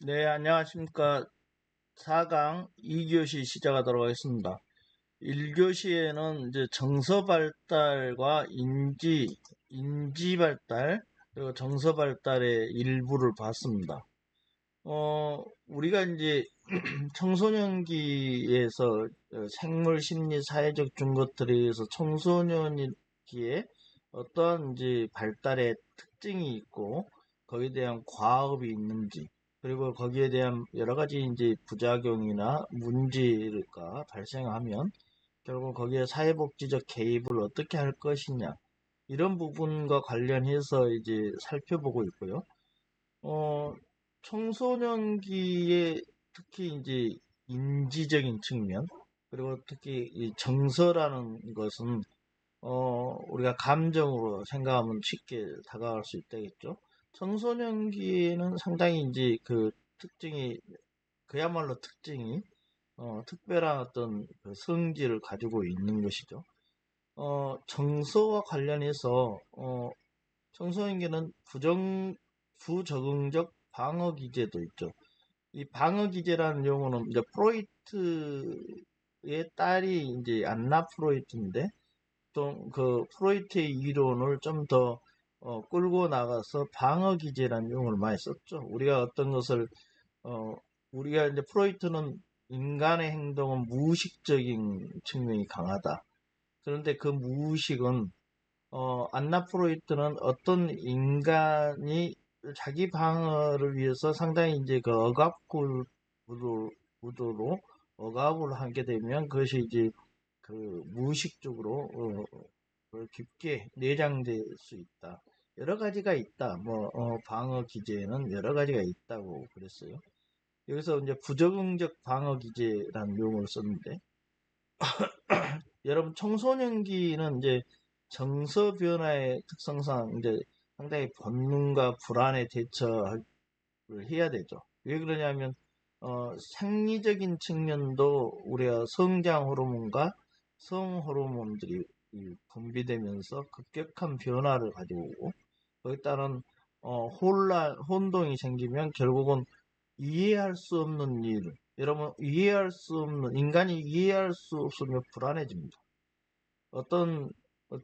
네, 안녕하십니까. 4강 2교시 시작하도록 하겠습니다. 1교시에는 이제 정서 발달과 인지 발달, 그리고 정서 발달의 일부를 봤습니다. 우리가 이제 청소년기에서 생물, 심리, 사회적 증거들에 의해서 청소년기에 어떠한 이제 발달의 특징이 있고 거기에 대한 과업이 있는지 그리고 거기에 대한 여러 가지 이제 부작용이나 문제가 발생하면 결국 거기에 사회복지적 개입을 어떻게 할 것이냐 이런 부분과 관련해서 이제 살펴보고 있고요. 어, 청소년기에 특히 이제 인지적인 측면, 그리고 특히 이 정서라는 것은, 우리가 감정으로 생각하면 쉽게 다가갈 수 있다겠죠. 청소년기에는 상당히 이제 그 특징이, 그야말로 특징이, 특별한 어떤 그 성질을 가지고 있는 것이죠. 정서와 관련해서, 청소년기는 부적응적 방어 기제도 있죠. 이 방어 기제라는 용어는 이제 프로이트의 딸이 이제 안나 프로이트인데 좀 그 프로이트의 이론을 좀 더 끌고 나가서 방어 기제라는 용어를 많이 썼죠. 우리가 어떤 것을 어, 우리가 이제 프로이트는 인간의 행동은 무의식적인 측면이 강하다. 그런데 그 무의식은 안나 프로이트는 어떤 인간이 자기 방어를 위해서 상당히 이제 그 구도로 억압을 하게 되면 그것이 이제 그 무의식적으로 깊게 내장될 수 있다. 여러 가지가 있다. 뭐 방어 기제에는 여러 가지가 있다고 그랬어요. 여기서 이제 부적응적 방어 기제라는 용어를 썼는데 여러분 청소년기는 이제 정서 변화의 특성상 이제 상당히 본능과 불안에 대처를 해야 되죠. 왜 그러냐면 생리적인 측면도 우리가 성장 호르몬과 성 호르몬들이 분비되면서 급격한 변화를 가지고 오고 거기에 따른 혼동이 생기면 결국은 이해할 수 없는 일, 여러분 인간이 이해할 수 없으면 불안해집니다. 어떤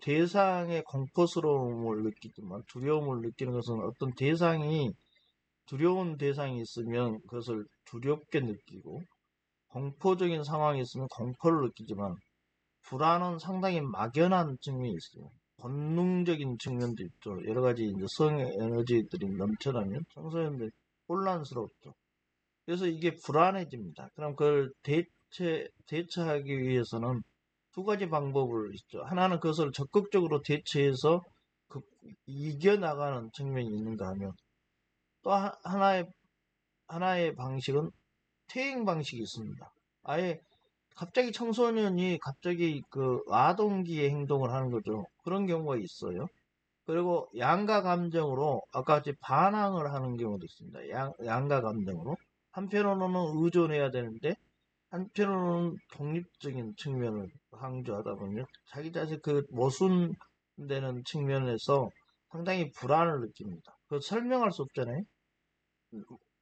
대상의 공포스러움을 느끼지만 두려움을 느끼는 것은 어떤 대상이 두려운 대상이 있으면 그것을 두렵게 느끼고 공포적인 상황이 있으면 공포를 느끼지만 불안은 상당히 막연한 측면이 있어요. 본능적인 측면도 있죠. 여러 가지 이제 성 에너지들이 넘쳐나면 청소년들 혼란스럽죠. 그래서 이게 불안해집니다. 그럼 그걸 대처하기 위해서는 두 가지 방법을 있죠. 하나는 그것을 적극적으로 대처해서 그 이겨나가는 측면이 있는가 하면 또 하나의 방식은 퇴행 방식이 있습니다. 아예 갑자기 청소년이 갑자기 그 아동기의 행동을 하는 거죠. 그런 경우가 있어요. 그리고 양가 감정으로 아까 같이 반항을 하는 경우도 있습니다. 양가 감정으로 한편으로는 의존해야 되는데 한편으로는 독립적인 측면을 강조하다 보면 자기 자신 그 모순되는 측면에서 상당히 불안을 느낍니다. 그 설명할 수 없잖아요.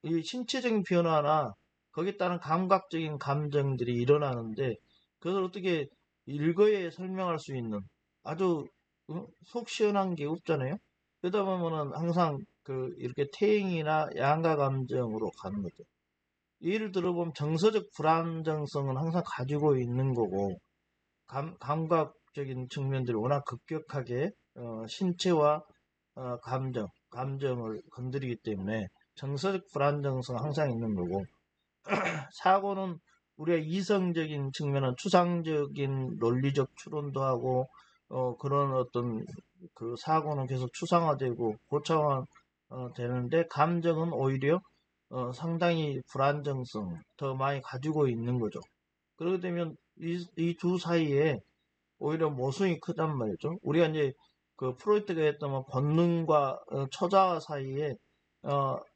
이 신체적인 변화나 거기에 따른 감각적인 감정들이 일어나는데 그걸 어떻게 일거에 설명할 수 있는 아주 속 시원한 게 없잖아요. 그러다 보면은 항상 그 이렇게 퇴행이나 양가 감정으로 가는 거죠. 예를 들어보면 정서적 불안정성은 항상 가지고 있는 거고 감각적인 측면들이 워낙 급격하게 신체와 감정을 건드리기 때문에 정서적 불안정성은 항상 있는 거고 사고는 우리가 이성적인 측면은 추상적인 논리적 추론도 하고 그런 어떤 그 사고는 계속 추상화되고 고차원 되는데 감정은 오히려 상당히 불안정성 더 많이 가지고 있는 거죠. 그렇게 되면 이 두 사이에 오히려 모순이 크단 말이죠. 우리가 이제 그 프로이트가 했던 뭐 본능과 초자아 사이에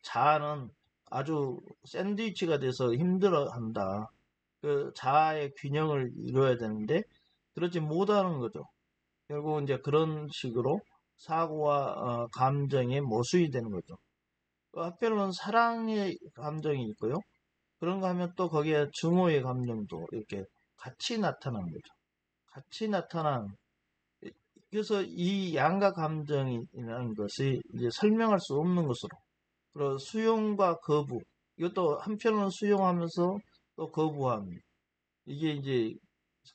자아는 아주 샌드위치가 돼서 힘들어한다. 그 자아의 균형을 이루어야 되는데 그렇지 못하는 거죠. 결국 이제 그런 식으로 사고와 감정에 모순이 되는 거죠. 한편으로는 사랑의 감정이 있고요. 그런가 하면 또 거기에 증오의 감정도 이렇게 같이 나타나는 거죠. 같이 나타난, 그래서 이 양가 감정이라는 것이 이제 설명할 수 없는 것으로, 그리고 수용과 거부, 이것도 한편으로는 수용하면서 또 거부함, 이게 이제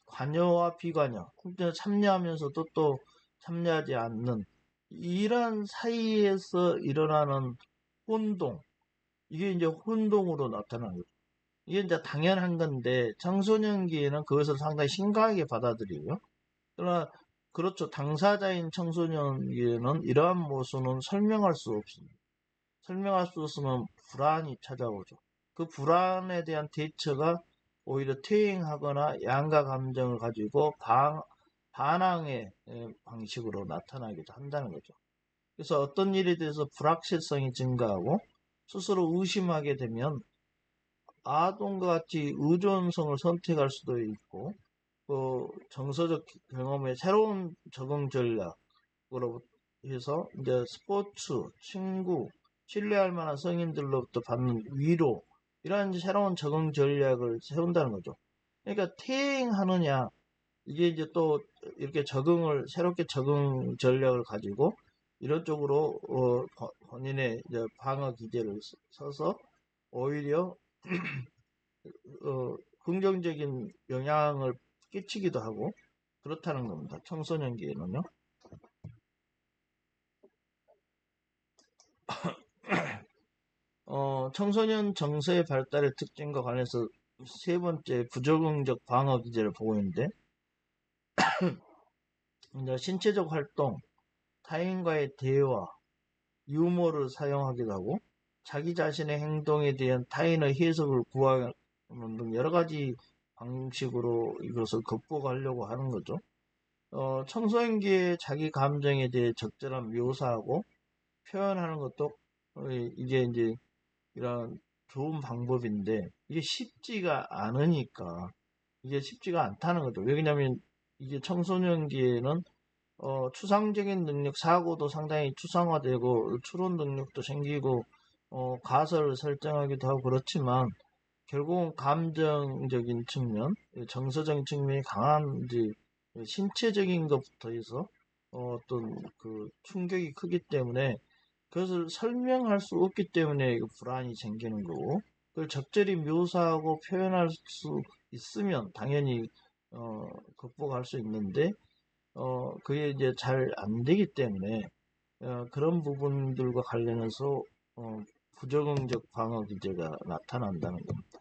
관여와 비관여, 참여하면서도 또 참여하지 않는 이런 사이에서 일어나는 혼동, 이게 이제 혼동으로 나타나는 거죠. 이게 이제 당연한 건데 청소년기에는 그것을 상당히 심각하게 받아들이고요. 그러나 그렇죠. 당사자인 청소년기에는 이러한 모습은 설명할 수 없습니다. 설명할 수 없으면 불안이 찾아오죠. 그 불안에 대한 대처가 오히려 퇴행하거나 양가 감정을 가지고 반항의 방식으로 나타나기도 한다는 거죠. 그래서 어떤 일에 대해서 불확실성이 증가하고 스스로 의심하게 되면 아동과 같이 의존성을 선택할 수도 있고, 정서적 경험에 새로운 적응 전략으로 해서 이제 스포츠, 친구, 신뢰할 만한 성인들로부터 받는 위로, 이러한 새로운 적응 전략을 세운다는 거죠. 그러니까 퇴행하느냐, 이게 이제 또 이렇게 새롭게 적응 전략을 가지고 이런 쪽으로 본인의 이제 방어 기제를 써서 오히려 긍정적인 영향을 끼치기도 하고 그렇다는 겁니다. 청소년기에는요. 청소년 정서의 발달의 특징과 관해서 세 번째 부적응적 방어 기제를 보고 있는데, 이제 신체적 활동, 타인과의 대화, 유머를 사용하기도 하고 자기 자신의 행동에 대한 타인의 해석을 구하는 등 여러 가지 방식으로 이것을 극복하려고 하는 거죠. 청소년기에 자기 감정에 대해 적절한 묘사하고 표현하는 것도 이게 이제 이런 좋은 방법인데 이게 쉽지가 않으니까 이게 쉽지가 않다는 거죠. 왜냐하면 이게 청소년기에는 추상적인 능력, 사고도 상당히 추상화되고 추론 능력도 생기고 가설을 설정하기도 하고 그렇지만 결국은 감정적인 측면, 정서적인 측면이 강한 이제 신체적인 것부터 해서 어떤 그 충격이 크기 때문에 그것을 설명할 수 없기 때문에 불안이 생기는 거고 그걸 적절히 묘사하고 표현할 수 있으면 당연히 극복할 수 있는데 그게 이제 잘 안 되기 때문에 그런 부분들과 관련해서 부적응적 방어 기제가 나타난다는 겁니다.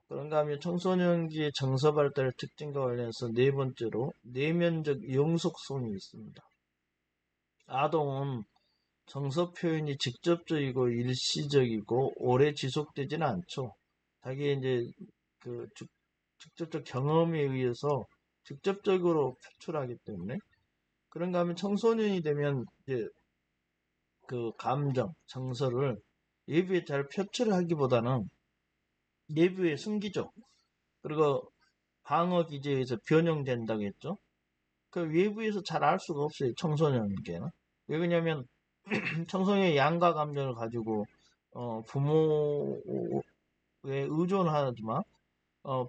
그런가 하면 청소년기의 정서 발달 특징과 관련해서 네 번째로 내면적 영속성이 있습니다. 아동은 정서 표현이 직접적이고 일시적이고 오래 지속되지는 않죠. 자기의 이제 그 직접적 경험에 의해서 직접적으로 표출하기 때문에 그런가 하면 청소년이 되면 이제 그 감정, 정서를 예부에 잘 표출하기보다는 내부에 숨기죠. 그리고 방어 기제에서 변형된다고 했죠. 그 외부에서 잘 알 수가 없어요. 청소년에게는. 왜 그러냐면 청소년의 양가 감정을 가지고 부모에 의존하지만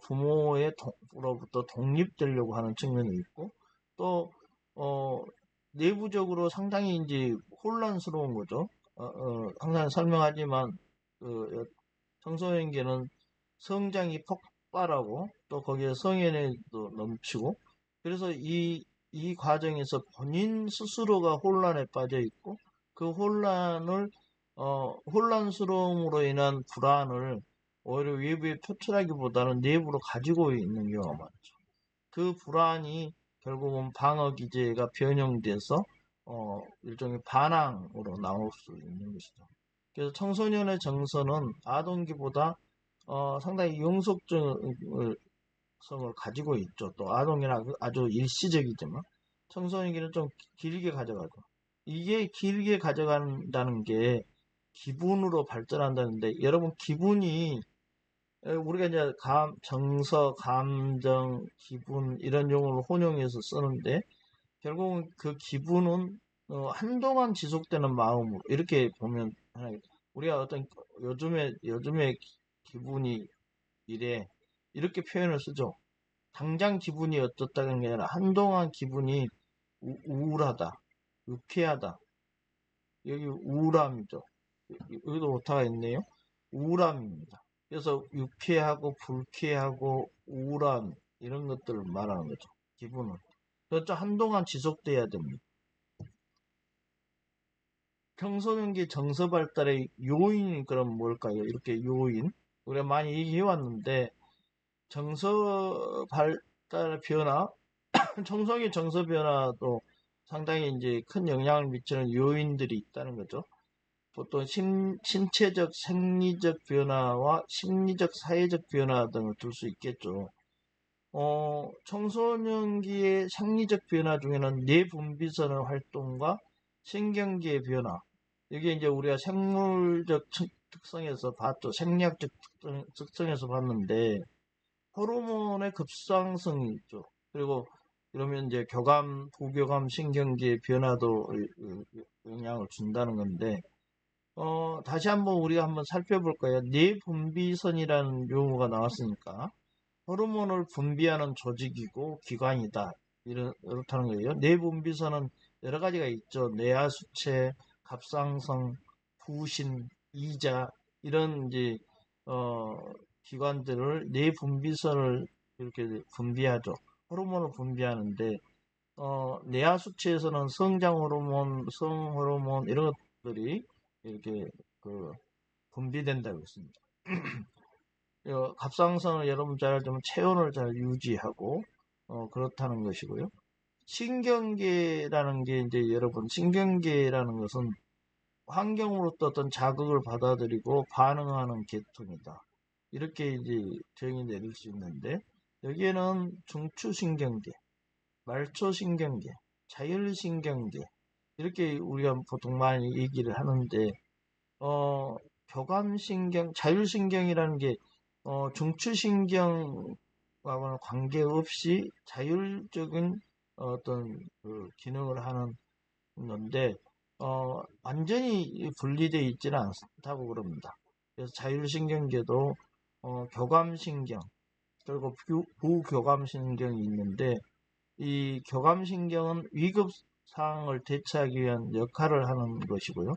부모로부터 독립되려고 하는 측면이 있고 또 내부적으로 상당히 이제 혼란스러운 거죠. 항상 설명하지만 그 청소년기는 성장이 폭발하고 또 거기에 성연에도 넘치고 그래서 이 과정에서 본인 스스로가 혼란에 빠져 있고 그 혼란스러움으로 인한 불안을 오히려 외부에 표출하기보다는 내부로 가지고 있는 경우가 많죠. 그 불안이 결국은 방어 기제가 변형돼서 일종의 반항으로 나올 수 있는 것이죠. 그래서 청소년의 정서는 아동기보다 상당히 영속성을 가지고 있죠. 또 아동이나 아주 일시적이지만 청소년기는 좀 길게 가져가죠. 이게 길게 가져간다는 게 기분으로 발전한다는데 여러분 기분이 우리가 이제 정서, 감정, 기분 이런 용어를 혼용해서 쓰는데 결국은 그 기분은 한동안 지속되는 마음으로 이렇게 보면 우리가 어떤 요즘에 기분이 이래 이렇게 표현을 쓰죠. 당장 기분이 어떻다는 게 아니라 한동안 기분이 우울하다, 유쾌하다. 여기 우울함이죠. 여기도 오타가 있네요. 우울함입니다. 그래서 유쾌하고 불쾌하고 우울함 이런 것들을 말하는 거죠. 기분은. 그렇죠. 한동안 지속돼야 됩니다. 청소년기 정서 발달의 요인이 그럼 뭘까요? 이렇게 요인. 우리가 많이 얘기해 왔는데 정서 발달 변화, 청소년 정서 변화도 상당히 이제 큰 영향을 미치는 요인들이 있다는 거죠. 보통 신체적, 생리적 변화와 심리적, 사회적 변화 등을 둘 수 있겠죠. 청소년기의 생리적 변화 중에는 뇌분비선의 활동과 신경계의 변화. 이게 이제 우리가 생물적 특성에서 봤죠. 생리학적 특성에서 봤는데, 호르몬의 급상승이 있죠. 그리고 그러면 이제 교감, 부교감 신경계의 변화도 영향을 준다는 건데, 다시 한번 우리가 한번 살펴볼까요? 뇌분비선이라는 용어가 나왔으니까 호르몬을 분비하는 조직이고 기관이다. 이렇다는 거예요. 뇌분비선은 여러 가지가 있죠. 뇌하수체, 갑상선, 부신, 이자 이런 이제 기관들을 뇌분비선을 이렇게 분비하죠. 호르몬을 분비하는데 뇌하수체에서는 성장 호르몬, 성 호르몬 이런 것들이 이렇게 분비된다고 했습니다. 갑상선을 여러분 잘 알지만 체온을 잘 유지하고 그렇다는 것이고요. 신경계라는 게 이제 여러분 신경계라는 것은 환경으로부터 어떤 자극을 받아들이고 반응하는 계통이다. 이렇게 이제 정의 내릴 수 있는데 여기에는 중추신경계, 말초신경계, 자율신경계 이렇게 우리가 보통 많이 얘기를 하는데 교감신경, 자율신경이라는 게 중추신경과는 관계없이 자율적인 어떤 그 기능을 하는 건데 완전히 분리되어 있지는 않다고 그럽니다. 그래서 자율신경계도 교감신경 그리고 부교감신경이 있는데 이 교감신경은 위급 상황을 대처하기 위한 역할을 하는 것이고요.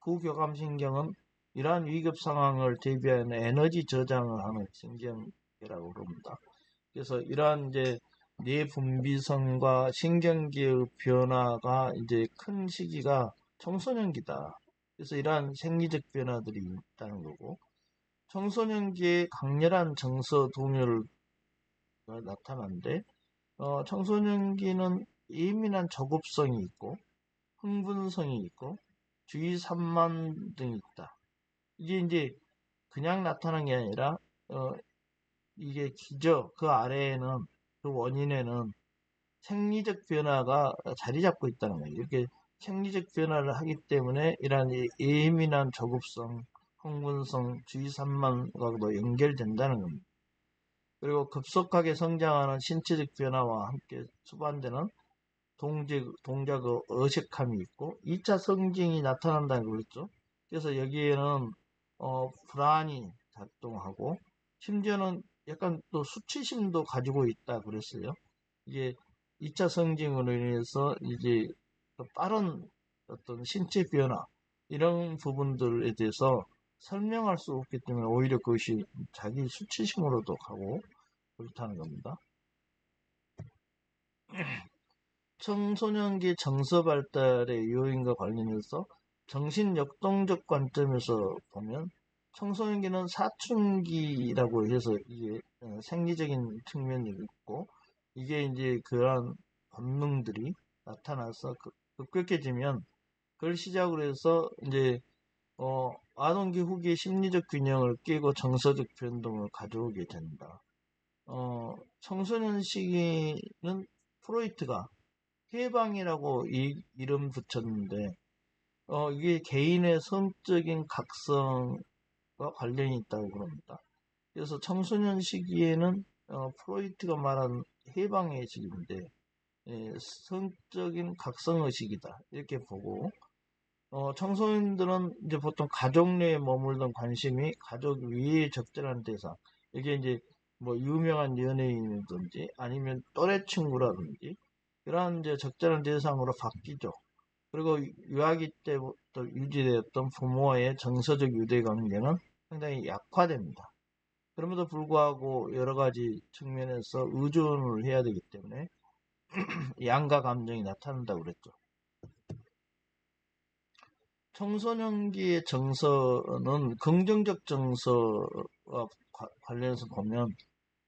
부교감신경은 이러한 위급 상황을 대비하는 에너지 저장을 하는 신경계라고 그럽니다. 그래서 이러한 이제 뇌분비선과 신경계의 변화가 이제 큰 시기가 청소년기다. 그래서 이러한 생리적 변화들이 있다는 거고, 청소년기에 강렬한 정서 동요가 나타나는데, 청소년기는 예민한 저급성이 있고, 흥분성이 있고, 주의 산만 등이 있다. 이게 이제 그냥 나타난 게 아니라 이게 기저 그 아래에는 그 원인에는 생리적 변화가 자리 잡고 있다는 거예요. 이렇게 생리적 변화를 하기 때문에 이러한 예민한 저급성, 흥분성, 주의 산만과도 연결된다는 겁니다. 그리고 급속하게 성장하는 신체적 변화와 함께 수반되는 동작의 어색함이 있고 2차 성징이 나타난다는 거겠죠. 그래서 여기에는 불안이 작동하고 심지어는 약간 또 수치심도 가지고 있다 그랬어요. 이게 2차 성징으로 인해서 이제 빠른 어떤 신체 변화 이런 부분들에 대해서 설명할 수 없기 때문에 오히려 그것이 자기 수치심으로도 가고 그렇다는 겁니다. 청소년기 정서 발달의 요인과 관련해서 정신 역동적 관점에서 보면 청소년기는 사춘기라고 해서 이게 생리적인 측면이 있고 이게 이제 그러한 본능들이 나타나서 급격해지면 그걸 시작으로 해서 이제 아동기 후기의 심리적 균형을 깨고 정서적 변동을 가져오게 된다. 청소년 시기는 프로이트가 해방이라고 이름 붙였는데 이게 개인의 성적인 각성과 관련이 있다고 그럽니다. 그래서 청소년 시기에는 프로이트가 말한 해방의 시기인데 성적인 각성의식이다. 이렇게 보고, 청소년들은 이제 보통 가족 내에 머물던 관심이 가족 위에 적절한 대상. 이게 이제 뭐 유명한 연예인이든지 아니면 또래 친구라든지 이런 이제 적절한 대상으로 바뀌죠. 그리고 유아기 때부터 유지되었던 부모와의 정서적 유대 관계는 상당히 약화됩니다. 그럼에도 불구하고 여러 가지 측면에서 의존을 해야 되기 때문에 양가 감정이 나타난다고 그랬죠. 청소년기의 정서는 긍정적 정서와 관련해서 보면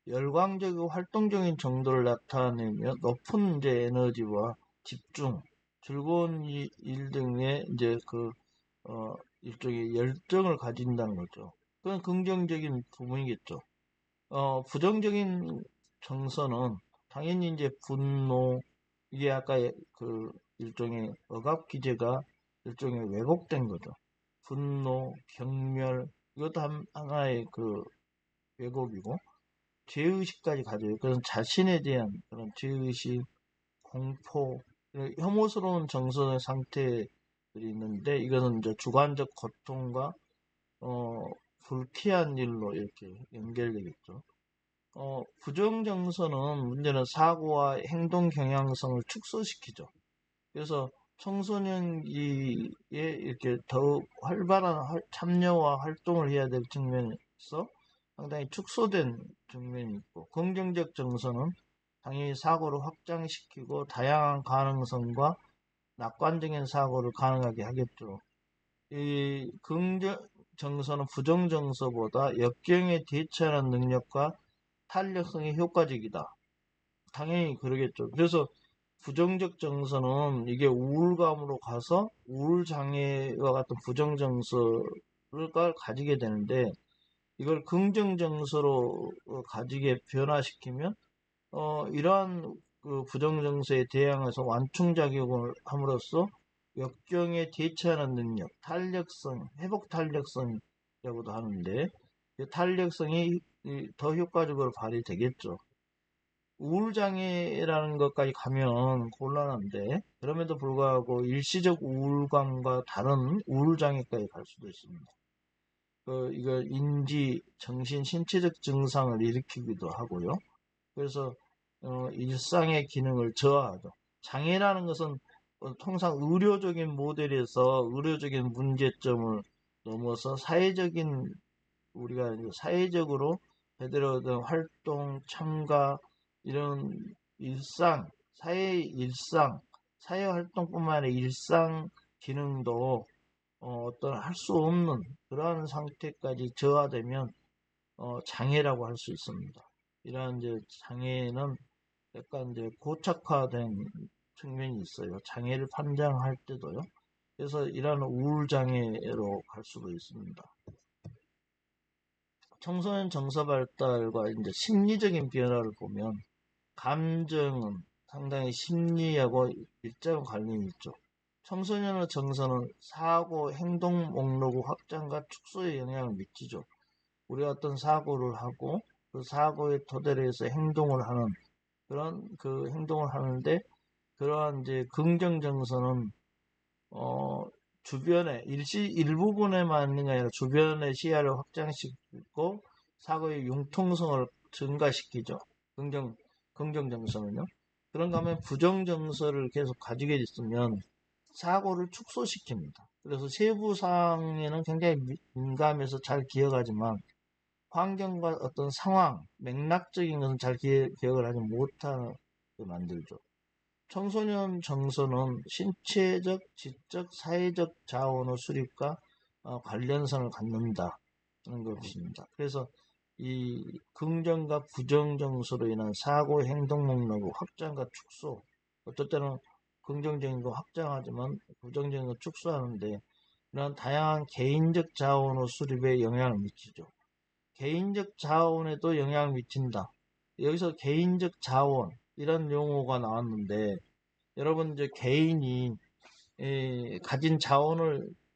열광적이고 활동적인 정도를 나타내며 높은 이제 에너지와 집중, 즐거운 일 등의 이제 일종의 열정을 가진다는 거죠. 그건 긍정적인 부분이겠죠. 부정적인 정서는 당연히 이제 분노, 이게 아까 일종의 억압 기제가 일종의 왜곡된 거죠. 분노, 경멸, 이것도 하나의 왜곡이고, 죄의식까지 가져요. 그런 자신에 대한 그런 죄의식, 공포, 혐오스러운 정서의 상태들이 있는데, 이거는 이제 주관적 고통과, 불쾌한 일로 이렇게 연결되겠죠. 부정정서는 문제는 사고와 행동 경향성을 축소시키죠. 그래서 청소년기에 이렇게 더욱 활발한 참여와 활동을 해야 될 측면에서 상당히 축소된 측면이 있고, 긍정적 정서는 당연히 사고를 확장시키고 다양한 가능성과 낙관적인 사고를 가능하게 하겠죠. 이 긍정 정서는 부정 정서보다 역경에 대처하는 능력과 탄력성이 효과적이다. 당연히 그러겠죠. 그래서 부정적 정서는 이게 우울감으로 가서 우울장애와 같은 부정정서를 가지게 되는데, 이걸 긍정정서로 가지게 변화시키면 이러한 부정정서에 대항해서 완충작용을 함으로써 역경에 대처하는 능력, 탄력성, 회복 탄력성이라고도 하는데, 이 탄력성이 더 효과적으로 발휘되겠죠. 우울장애라는 것까지 가면 곤란한데, 그럼에도 불구하고 일시적 우울감과 다른 우울장애까지 갈 수도 있습니다. 이거 인지, 정신, 신체적 증상을 일으키기도 하고요. 그래서 일상의 기능을 저하하죠. 장애라는 것은 통상 의료적인 모델에서 의료적인 문제점을 넘어서 우리가 사회적으로 제대로 된 활동, 참가, 이런 사회 활동뿐만 아니라 일상 기능도 어떤 할 수 없는 그러한 상태까지 저하되면 장애라고 할 수 있습니다. 이러한 이제 장애는 약간 이제 고착화된 측면이 있어요. 장애를 판정할 때도요. 그래서 이러한 우울장애로 갈 수도 있습니다. 청소년 정서 발달과 이제 심리적인 변화를 보면 감정은 상당히 심리하고 밀접한 관련이 있죠. 청소년의 정서는 사고, 행동 목록 확장과 축소에 영향을 미치죠. 우리가 어떤 사고를 하고 그 사고에 토대로 해서 행동을 하는 그런 행동을 하는데, 그러한 이제 긍정 정서는 주변에 일부분에만 있는 게 아니라 주변의 시야를 확장시키고 사고의 융통성을 증가시키죠. 긍정 정서는요. 그런가 하면 부정 정서를 계속 가지게 있으면 사고를 축소시킵니다. 그래서 세부 사항에는 굉장히 민감해서 잘 기억하지만 환경과 어떤 상황, 맥락적인 것은 잘 기억을 하지 못하게 만들죠. 청소년 정서는 신체적, 지적, 사회적 자원의 수립과 관련성을 갖는다는 것입니다. 그래서 이 긍정과 부정 정서로 인한 사고 행동 목록의 확장과 축소, 어떨 때는 긍정적인 거 확장하지만 부정적인 거 축소하는데, 이런 다양한 개인적 자원의 수립에 영향을 미치죠. 개인적 자원에도 영향을 미친다. 여기서 개인적 자원 이런 용어가 나왔는데, 여러분 이제 개인이 가진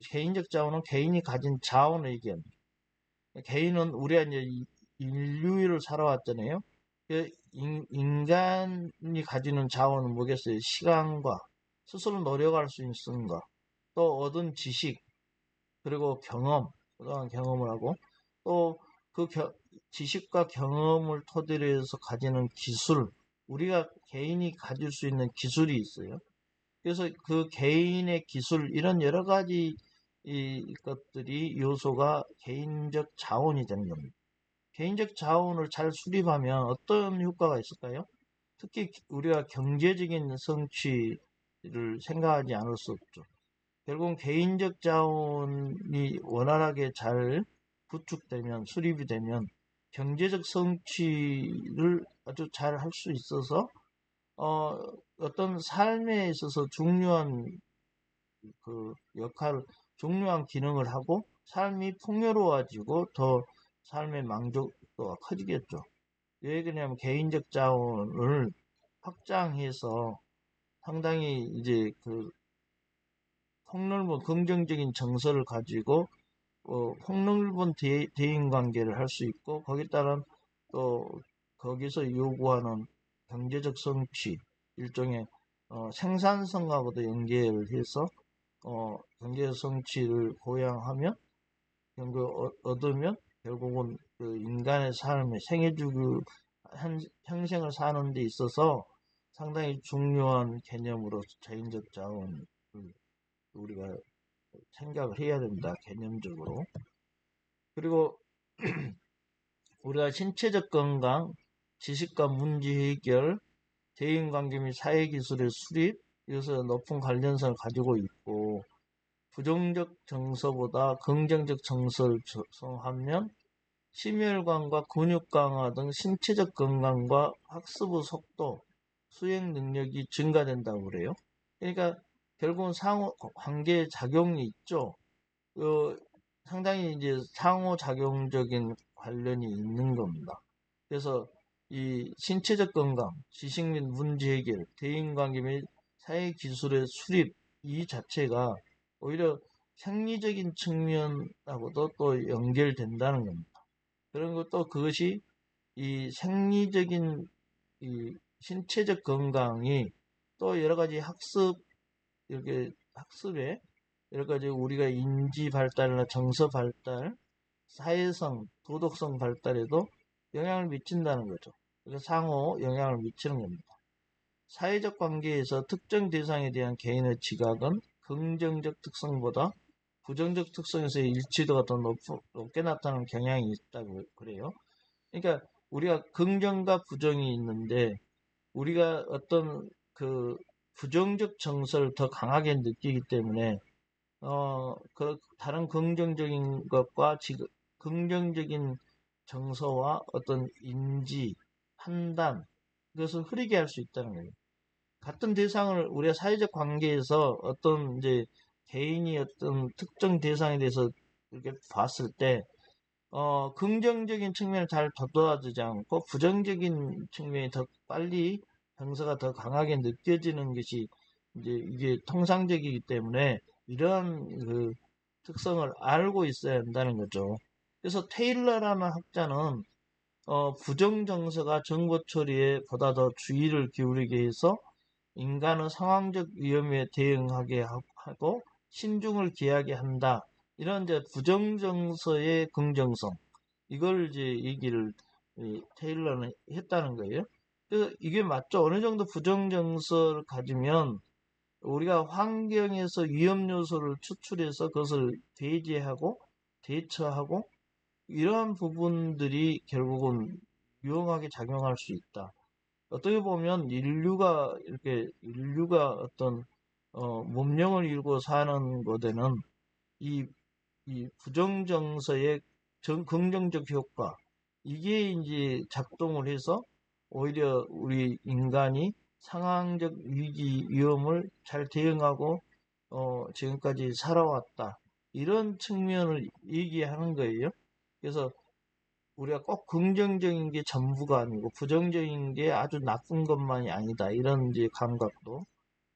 개인적 자원은 개인이 가진 자원을 얘기합니다. 개인은 우리가 이제 인류를 살아왔잖아요. 인간이 가지는 자원은 뭐겠어요? 시간과 스스로 노력할 수 있는 것, 또 얻은 지식, 그리고 경험, 그동안 경험을 하고, 또 그 지식과 경험을 토대로 해서 가지는 기술, 우리가 개인이 가질 수 있는 기술이 있어요. 그래서 그 개인의 기술, 이런 여러 가지 이 것들이 요소가 개인적 자원이 되는 겁니다. 개인적 자원을 잘 수립하면 어떤 효과가 있을까요? 특히 우리가 경제적인 성취를 생각하지 않을 수 없죠. 결국은 개인적 자원이 원활하게 잘 구축되면, 수립이 되면 경제적 성취를 아주 잘 할 수 있어서 어떤 삶에 있어서 중요한 그 역할, 중요한 기능을 하고 삶이 풍요로워지고 더 삶의 만족도가 커지겠죠. 왜 그러냐면 개인적 자원을 확장해서 상당히 이제 그 폭넓은 긍정적인 정서를 가지고 폭넓은 대인 관계를 할 수 있고, 거기에 따른 또 거기서 요구하는 경제적 성취, 일종의 생산성하고도 연계해서 경제적 성취를 보양하면, 얻으면 결국은 그 인간의 삶의 생애주기 평생을 사는 데 있어서 상당히 중요한 개념으로 개인적 자원을 우리가 생각을 해야 된다, 개념적으로. 그리고 우리가 신체적 건강, 지식과 문제 해결, 대인관계 및 사회기술의 수립, 이것은 높은 관련성을 가지고 있고, 부정적 정서보다 긍정적 정서를 조성하면 심혈관과 근육 강화 등 신체적 건강과 학습의 속도, 수행 능력이 증가된다고 그래요. 그러니까 결국은 상호 관계 작용이 있죠. 상당히 이제 상호작용적인 관련이 있는 겁니다. 그래서 이 신체적 건강, 지식 및 문제 해결, 대인관계 및 사회기술의 수립, 이 자체가 오히려 생리적인 측면하고도 또 연결된다는 겁니다. 그런 것도 그것이 이 생리적인 이 신체적 건강이 또 여러 가지 이렇게 학습에 여러 가지 우리가 인지 발달이나 정서 발달, 사회성, 도덕성 발달에도 영향을 미친다는 거죠. 그래서 상호 영향을 미치는 겁니다. 사회적 관계에서 특정 대상에 대한 개인의 지각은 긍정적 특성보다 부정적 특성에서의 일치도가 더 높게 나타나는 경향이 있다고 그래요. 그러니까 우리가 긍정과 부정이 있는데, 우리가 어떤 그 부정적 정서를 더 강하게 느끼기 때문에 다른 긍정적인 것과 긍정적인 정서와 어떤 인지, 판단, 그것을 흐리게 할 수 있다는 거예요. 같은 대상을 우리가 사회적 관계에서 어떤 이제 개인이 어떤 특정 대상에 대해서 이렇게 봤을 때, 긍정적인 측면을 잘 돋보아주지 않고 부정적인 측면이 더 빨리 정서가 더 강하게 느껴지는 것이 이제 이게 통상적이기 때문에 이러한 그 특성을 알고 있어야 한다는 거죠. 그래서 테일러라는 학자는 부정 정서가 정보 처리에 보다 더 주의를 기울이게 해서 인간은 상황적 위험에 대응하게 하고 신중을 기하게 한다. 이런 이제 부정정서의 긍정성, 이걸 이제 얘기를 테일러는 했다는 거예요. 그래서 이게 맞죠. 어느 정도 부정정서를 가지면 우리가 환경에서 위험 요소를 추출해서 그것을 배제하고 대처하고, 이러한 부분들이 결국은 유용하게 작용할 수 있다. 어떻게 보면 인류가 어떤 문명을 이루고 사는 것에는 이, 이 부정정서의 긍정적 효과, 이게 이제 작동을 해서 오히려 우리 인간이 상황적 위기 위험을 잘 대응하고 지금까지 살아왔다, 이런 측면을 얘기하는 거예요. 그래서 우리가 꼭 긍정적인 게 전부가 아니고 부정적인 게 아주 나쁜 것만이 아니다, 이런 이제 감각도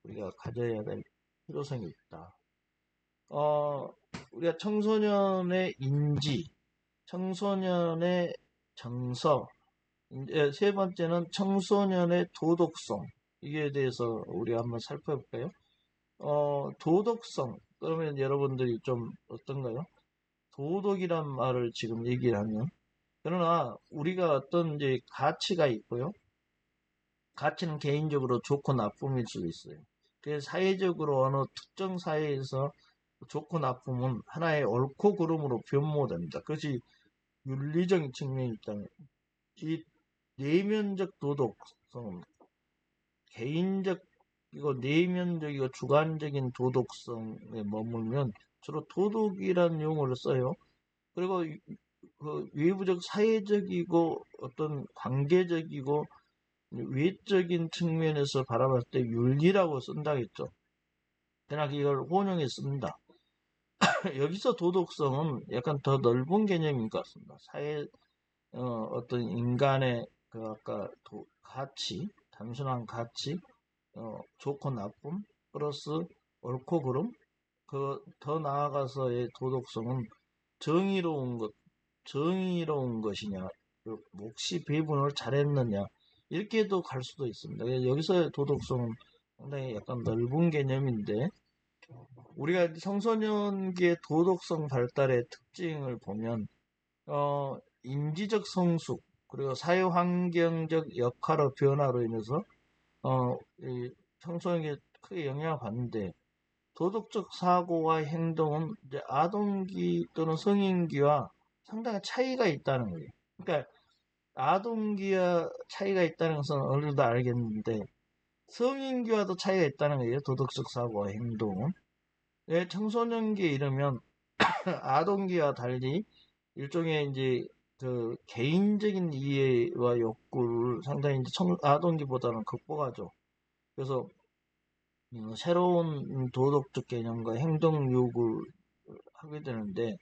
우리가 가져야 될 필요성이 있다. 우리가 청소년의 인지, 청소년의 정서, 이제 세 번째는 청소년의 도덕성. 이에 대해서 우리 한번 살펴볼까요? 도덕성. 그러면 여러분들이 좀 어떤가요? 도덕이란 말을 지금 얘기를 하면, 그러나 우리가 어떤 이제 가치가 있고요. 가치는 개인적으로 좋고 나쁨일 수도 있어요. 그래서 사회적으로 어느 특정 사회에서 좋고 나쁨은 하나의 옳고 그름으로 변모됩니다. 그것이 윤리적인 측면이 있다면, 이 내면적 도덕성은 개인적이고 내면적이고 주관적인 도덕성에 머물면 주로 도덕이라는 용어를 써요. 그리고 그 외부적 사회적이고 어떤 관계적이고 외적인 측면에서 바라봤을 때 윤리라고 쓴다겠죠. 그러나 이걸 혼용해 씁니다. 여기서 도덕성은 약간 더 넓은 개념인 것 같습니다. 어떤 인간의 그 아까 가치, 단순한 가치, 좋고 나쁨, 플러스 옳고 그름, 그 더 나아가서의 도덕성은 정의로운 것, 정의로운 것이냐, 그 몫이 배분을 잘했느냐, 이렇게도 갈 수도 있습니다. 여기서의 도덕성은 상당히 약간 넓은 개념인데, 우리가 청소년기의 도덕성 발달의 특징을 보면, 인지적 성숙, 그리고 사회환경적 역할의 변화로 인해서, 이 청소년기에 크게 영향을 받는데, 도덕적 사고와 행동은 이제 아동기 또는 성인기와 상당히 차이가 있다는 거예요. 그러니까 아동기와 차이가 있다는 것은 어느 정도 알겠는데 성인기와도 차이가 있다는 거예요. 도덕적 사고와 행동은. 예, 청소년기에 이르면 아동기와 달리 일종의 이제 그 개인적인 이해와 욕구를 상당히 이제 아동기보다는 극복하죠. 그래서 새로운 도덕적 개념과 행동 요구를 하게 되는데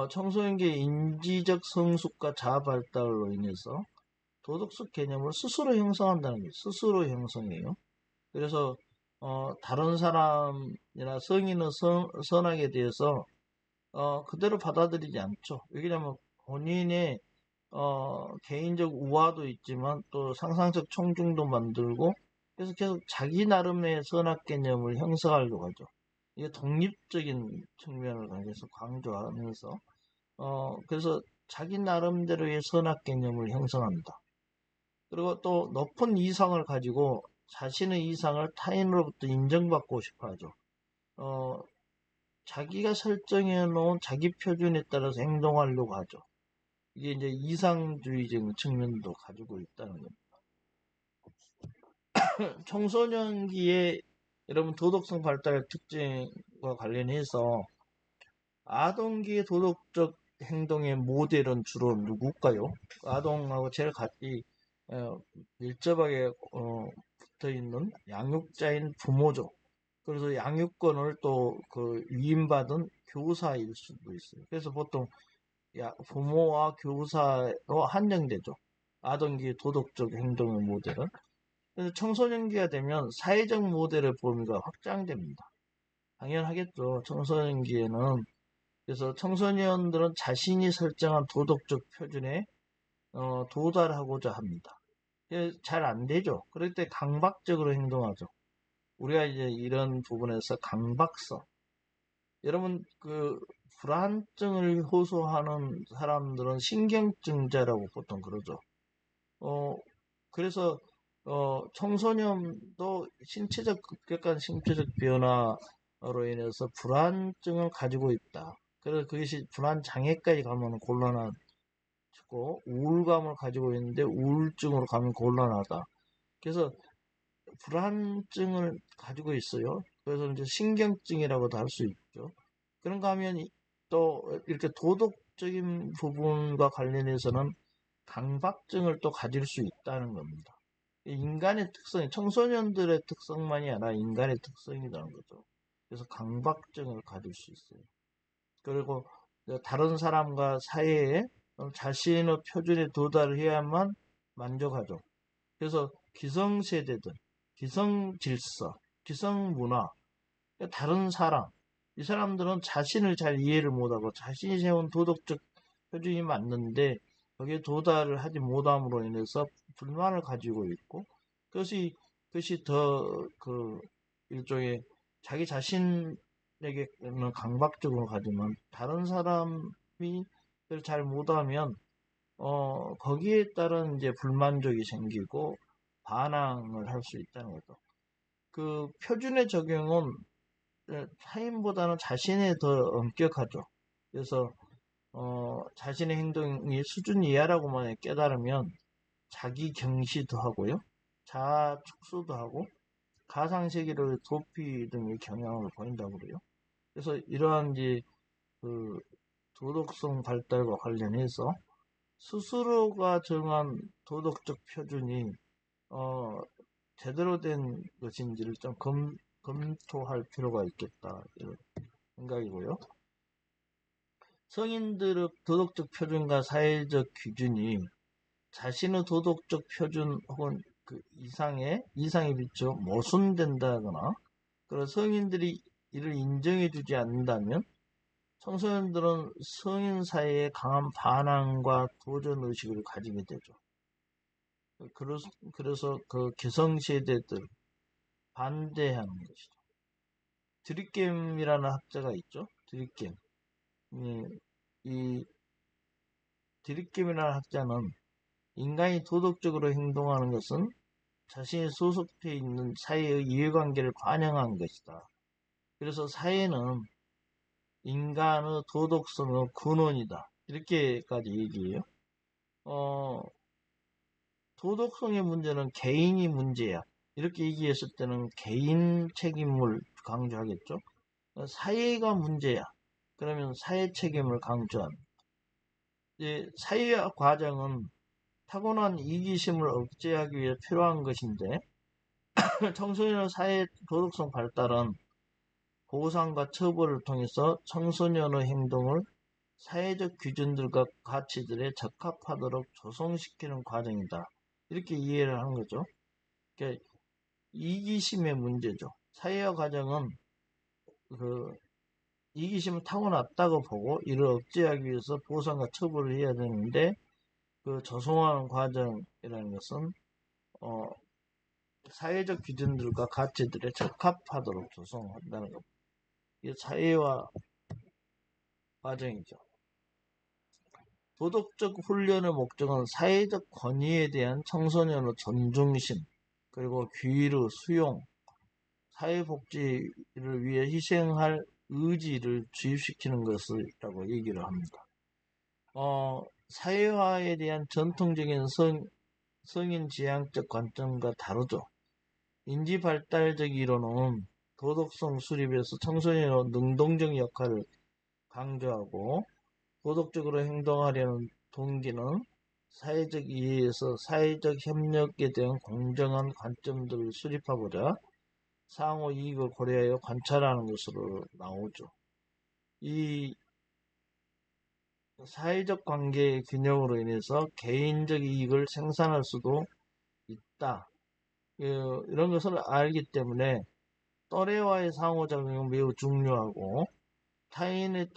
청소년기의 인지적 성숙과 자아 발달로 인해서 도덕적 개념을 스스로 형성한다는 게 스스로 형성해요. 그래서 다른 사람이나 성인의 선악에 대해서 그대로 받아들이지 않죠. 왜냐하면 본인의 개인적 우화도 있지만 또 상상적 청중도 만들고 그래서 계속 자기 나름의 선악 개념을 형성하려고 하죠. 이게 독립적인 측면을 계속 강조하면서 그래서 자기 나름대로의 선악 개념을 형성합니다. 그리고 또 높은 이상을 가지고 자신의 이상을 타인으로부터 인정받고 싶어 하죠. 어, 자기가 설정해 놓은 자기 표준에 따라서 행동하려고 하죠. 이게 이제 이상주의적인 측면도 가지고 있다는 겁니다. 청소년기에 여러분 도덕성 발달의 특징과 관련해서 아동기의 도덕적 행동의 모델은 주로 누굴까요? 아동하고 제일 같이 밀접하게 붙어 있는 양육자인 부모죠. 그래서 양육권을 또 그 위임받은 교사일 수도 있어요. 그래서 보통 부모와 교사로 한정되죠. 아동기 도덕적 행동의 모델은. 그래서 청소년기가 되면 사회적 모델의 범위가 확장됩니다. 당연하겠죠. 청소년기에는. 그래서 청소년들은 자신이 설정한 도덕적 표준에 도달하고자 합니다. 잘 안 되죠. 그럴 때 강박적으로 행동하죠. 우리가 이제 이런 부분에서 강박성. 여러분, 그, 불안증을 호소하는 사람들은 신경증자라고 보통 그러죠. 어, 그래서, 청소년도 급격한 신체적 변화로 인해서 불안증을 가지고 있다. 그래서 그것이 불안 장애까지 가면 곤란하고, 우울감을 가지고 있는데 우울증으로 가면 곤란하다. 그래서 불안증을 가지고 있어요. 그래서 이제 신경증이라고도 할 수 있죠. 그런가 하면 또 이렇게 도덕적인 부분과 관련해서는 강박증을 또 가질 수 있다는 겁니다. 인간의 특성이 청소년들의 특성만이 아니라 인간의 특성이라는 거죠. 그래서 강박증을 가질 수 있어요. 그리고 다른 사람과 사이에 자신의 표준에 도달해야만 만족하죠. 그래서 기성세대들, 기성질서, 기성문화, 다른 사람, 이 사람들은 자신을 잘 이해를 못하고 자신이 세운 도덕적 표준이 맞는데 거기에 도달을 하지 못함으로 인해서 불만을 가지고 있고, 그것이 더 일종의 자기 자신에게는 강박적으로 가지만 다른 사람이 그걸 잘 못하면 거기에 따른 이제 불만족이 생기고 반항을 할 수 있다는 거죠. 그 표준의 적용은 타인보다는 자신에 더 엄격하죠. 그래서 자신의 행동이 수준 이하라고만 깨달으면 자기 경시도 하고요, 자아 축소도 하고 가상세계를 도피 등의 경향을 보인다고 그래요. 그래서 이러한 이제 그 도덕성 발달과 관련해서 스스로가 정한 도덕적 표준이 제대로 된 것인지를 좀 검토할 필요가 있겠다, 이런 생각이고요. 성인들의 도덕적 표준과 사회적 기준이 자신의 도덕적 표준 혹은 그 이상에 비춰 모순된다거나, 그런 성인들이 이를 인정해주지 않는다면 청소년들은 성인 사이에 강한 반항과 도전 의식을 가지게 되죠. 그래서 그 기성세대들 반대하는 것이죠. 드립겜이라는 학자가 있죠. 드립겜. 이 드립겜이라는 학자는 인간이 도덕적으로 행동하는 것은 자신이 소속해 있는 사회의 이해관계를 반영한 것이다. 그래서 사회는 인간의 도덕성의 근원이다, 이렇게까지 얘기해요. 도덕성의 문제는 개인이 문제야, 이렇게 얘기했을 때는 개인 책임을 강조하겠죠. 사회가 문제야, 그러면 사회 책임을 강조합니다. 사회화 과정은 타고난 이기심을 억제하기 위해 필요한 것인데, 청소년의 사회 도덕성 발달은 보상과 처벌을 통해서 청소년의 행동을 사회적 기준들과 가치들에 적합하도록 조성시키는 과정이다, 이렇게 이해를 하는 거죠. 그러니까 이기심의 문제죠. 사회화 과정은 그 이기심을 타고났다고 보고 이를 억제하기 위해서 보상과 처벌을 해야 되는데, 그 조성하는 과정이라는 것은 사회적 기준들과 가치들에 적합하도록 조성한다는 겁니다. 이게 사회화 과정이죠. 도덕적 훈련의 목적은 사회적 권위에 대한 청소년의 존중심, 그리고 규율의 수용, 사회복지를 위해 희생할 의지를 주입시키는 것이라고 얘기를 합니다. 사회화에 대한 전통적인 성인 지향적 관점과 다르죠. 인지발달적 이론은 도덕성 수립에서 청소년의 능동적 역할을 강조하고, 도덕적으로 행동하려는 동기는 사회적 이해에서 사회적 협력에 대한 공정한 관점들을 수립하고자 상호 이익을 고려하여 관찰하는 것으로 나오죠. 이 사회적 관계의 균형으로 인해서 개인적 이익을 생산할 수도 있다, 이런 것을 알기 때문에 또래와의 상호작용이 매우 중요하고, 타인의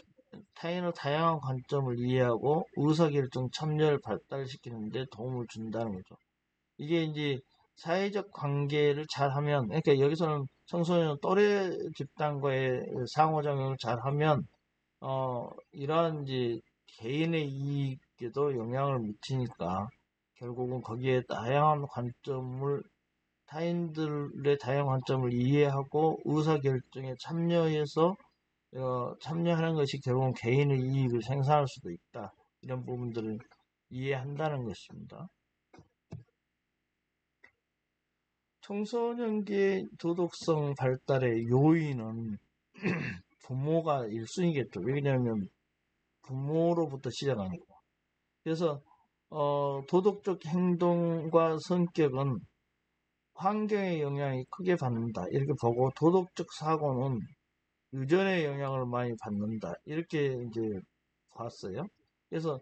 다양한 관점을 이해하고 의사결정 참여를 발달시키는 데 도움을 준다는 거죠. 이게 이제 사회적 관계를 잘하면, 그러니까 여기서는 청소년 또래 집단과의 상호작용을 잘하면 이러한 이제 개인의 이익에도 영향을 미치니까 결국은 거기에 타인들의 다양한 관점을 이해하고 의사결정에 참여하는 것이 결국은 개인의 이익을 생산할 수도 있다, 이런 부분들을 이해한다는 것입니다. 청소년기의 도덕성 발달의 요인은 부모가 1순위겠죠. 왜냐하면 부모로부터 시작하니까. 그래서 도덕적 행동과 성격은 환경의 영향이 크게 받는다, 이렇게 보고, 도덕적 사고는 유전의 영향을 많이 받는다, 이렇게 이제 봤어요. 그래서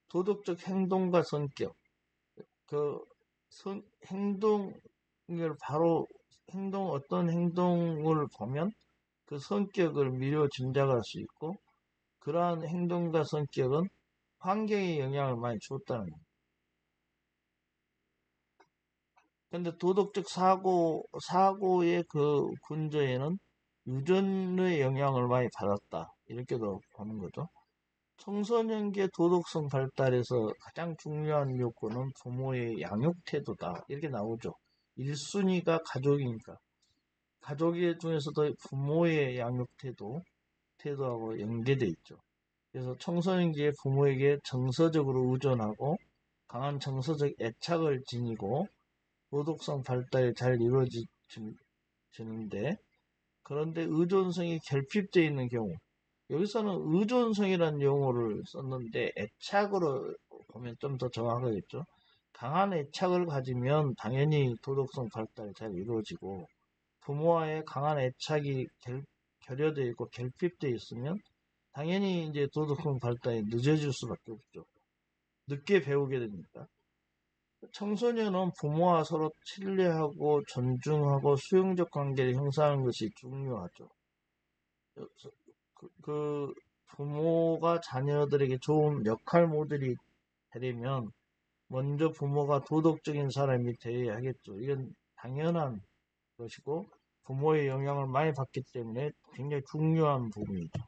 도덕적 행동과 성격, 행동을 어떤 행동을 보면 그 성격을 미리 짐작할 수 있고, 그러한 행동과 성격은 환경에 영향을 많이 줬다는 거예요. 근데 도덕적 사고의 그 근저에는 유전의 영향을 많이 받았다. 이렇게도 보는 거죠. 청소년기의 도덕성 발달에서 가장 중요한 요건은 부모의 양육 태도다. 이렇게 나오죠. 1순위가 가족이니까. 가족 중에서도 부모의 양육 태도하고 연계돼 있죠. 그래서 청소년기에 부모에게 정서적으로 의존하고 강한 정서적 애착을 지니고 도덕성 발달이 잘 이루어지는데, 그런데 의존성이 결핍되어 있는 경우, 여기서는 의존성이라는 용어를 썼는데 애착으로 보면 좀 더 정확하겠죠. 강한 애착을 가지면 당연히 도덕성 발달이 잘 이루어지고, 부모와의 강한 애착이 결여되어 있고 결핍되어 있으면 당연히 이제 도덕성 발달이 늦어질 수밖에 없죠. 늦게 배우게 되니까. 청소년은 부모와 서로 신뢰하고 존중하고 수용적 관계를 형성하는 것이 중요하죠. 그 부모가 자녀들에게 좋은 역할 모델이 되려면 먼저 부모가 도덕적인 사람이 되어야 하겠죠. 이건 당연한 것이고 부모의 영향을 많이 받기 때문에 굉장히 중요한 부분이죠.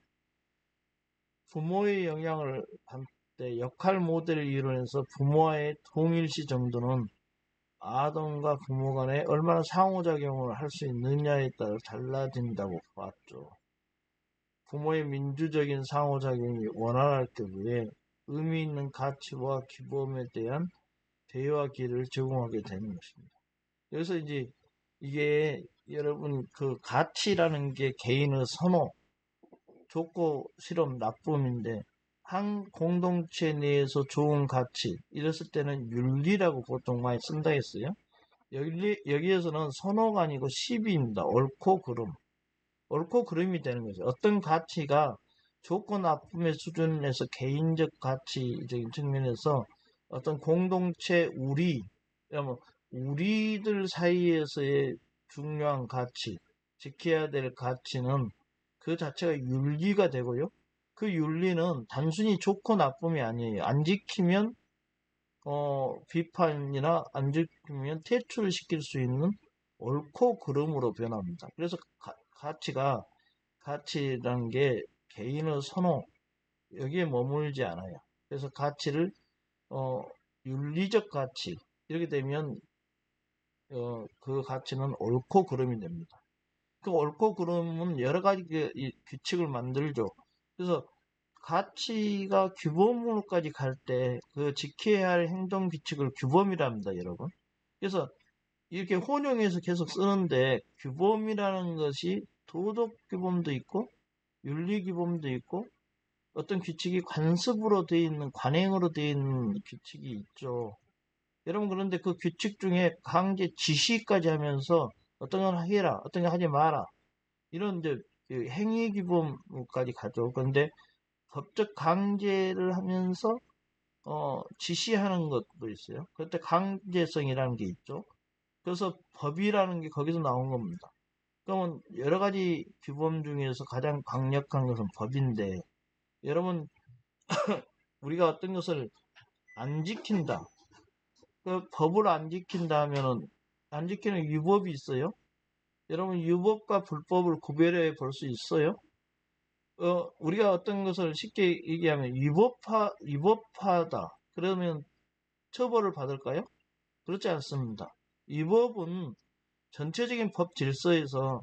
부모의 영향을 받을 때 역할 모델을 이루면서 부모와의 동일시 정도는 아동과 부모 간에 얼마나 상호작용을 할 수 있느냐에 따라 달라진다고 봤죠. 부모의 민주적인 상호작용이 원활할 경우에 의미 있는 가치와 규범에 대한 대화 기회를 제공하게 되는 것입니다. 여기서 이제 이게 여러분 그 가치라는 게 개인의 선호, 좋고 싫음, 나쁨인데 한 공동체 내에서 좋은 가치, 이랬을 때는 윤리라고 보통 많이 쓴다 했어요. 여기에서는 선호가 아니고 시비입니다. 옳고 그름. 옳고 그름이 되는 거죠. 어떤 가치가 좋고 나쁨의 수준에서 개인적 가치적인 측면에서 어떤 공동체 그러면 우리들 사이에서의 중요한 가치, 지켜야 될 가치는 그 자체가 윤리가 되고요. 그 윤리는 단순히 좋고 나쁨이 아니에요. 안 지키면 비판이나 안 지키면 퇴출을 시킬 수 있는 옳고 그름으로 변합니다. 그래서 가치라는 게 개인의 선호, 여기에 머물지 않아요. 그래서 가치를, 어, 윤리적 가치, 이렇게 되면, 그 가치는 옳고 그름이 됩니다. 그 옳고 그름은 여러 가지 규칙을 만들죠. 그래서 가치가 규범으로까지 갈 때 그 지켜야 할 행동 규칙을 규범이랍니다, 여러분. 그래서 이렇게 혼용해서 계속 쓰는데 규범이라는 것이 도덕 규범도 있고 윤리 규범도 있고 어떤 규칙이 관습으로 되어 있는 관행으로 되어 있는 규칙이 있죠. 여러분 그런데 그 규칙 중에 강제 지시까지 하면서 어떤 걸 해라, 어떤 걸 하지 마라 이런 이제 그 행위 규범까지 가죠. 그런데 법적 강제를 하면서 지시하는 것도 있어요. 그때 강제성이라는 게 있죠. 그래서 법이라는 게 거기서 나온 겁니다. 그러면 여러 가지 규범 중에서 가장 강력한 것은 법인데, 여러분, 우리가 어떤 것을 안 지킨다. 그 법을 안 지킨다 하면은, 안 지키는 유법이 있어요? 여러분, 유법과 불법을 구별해 볼 수 있어요? 우리가 어떤 것을 쉽게 얘기하면 위법하다. 그러면 처벌을 받을까요? 그렇지 않습니다. 위법은 전체적인 법 질서에서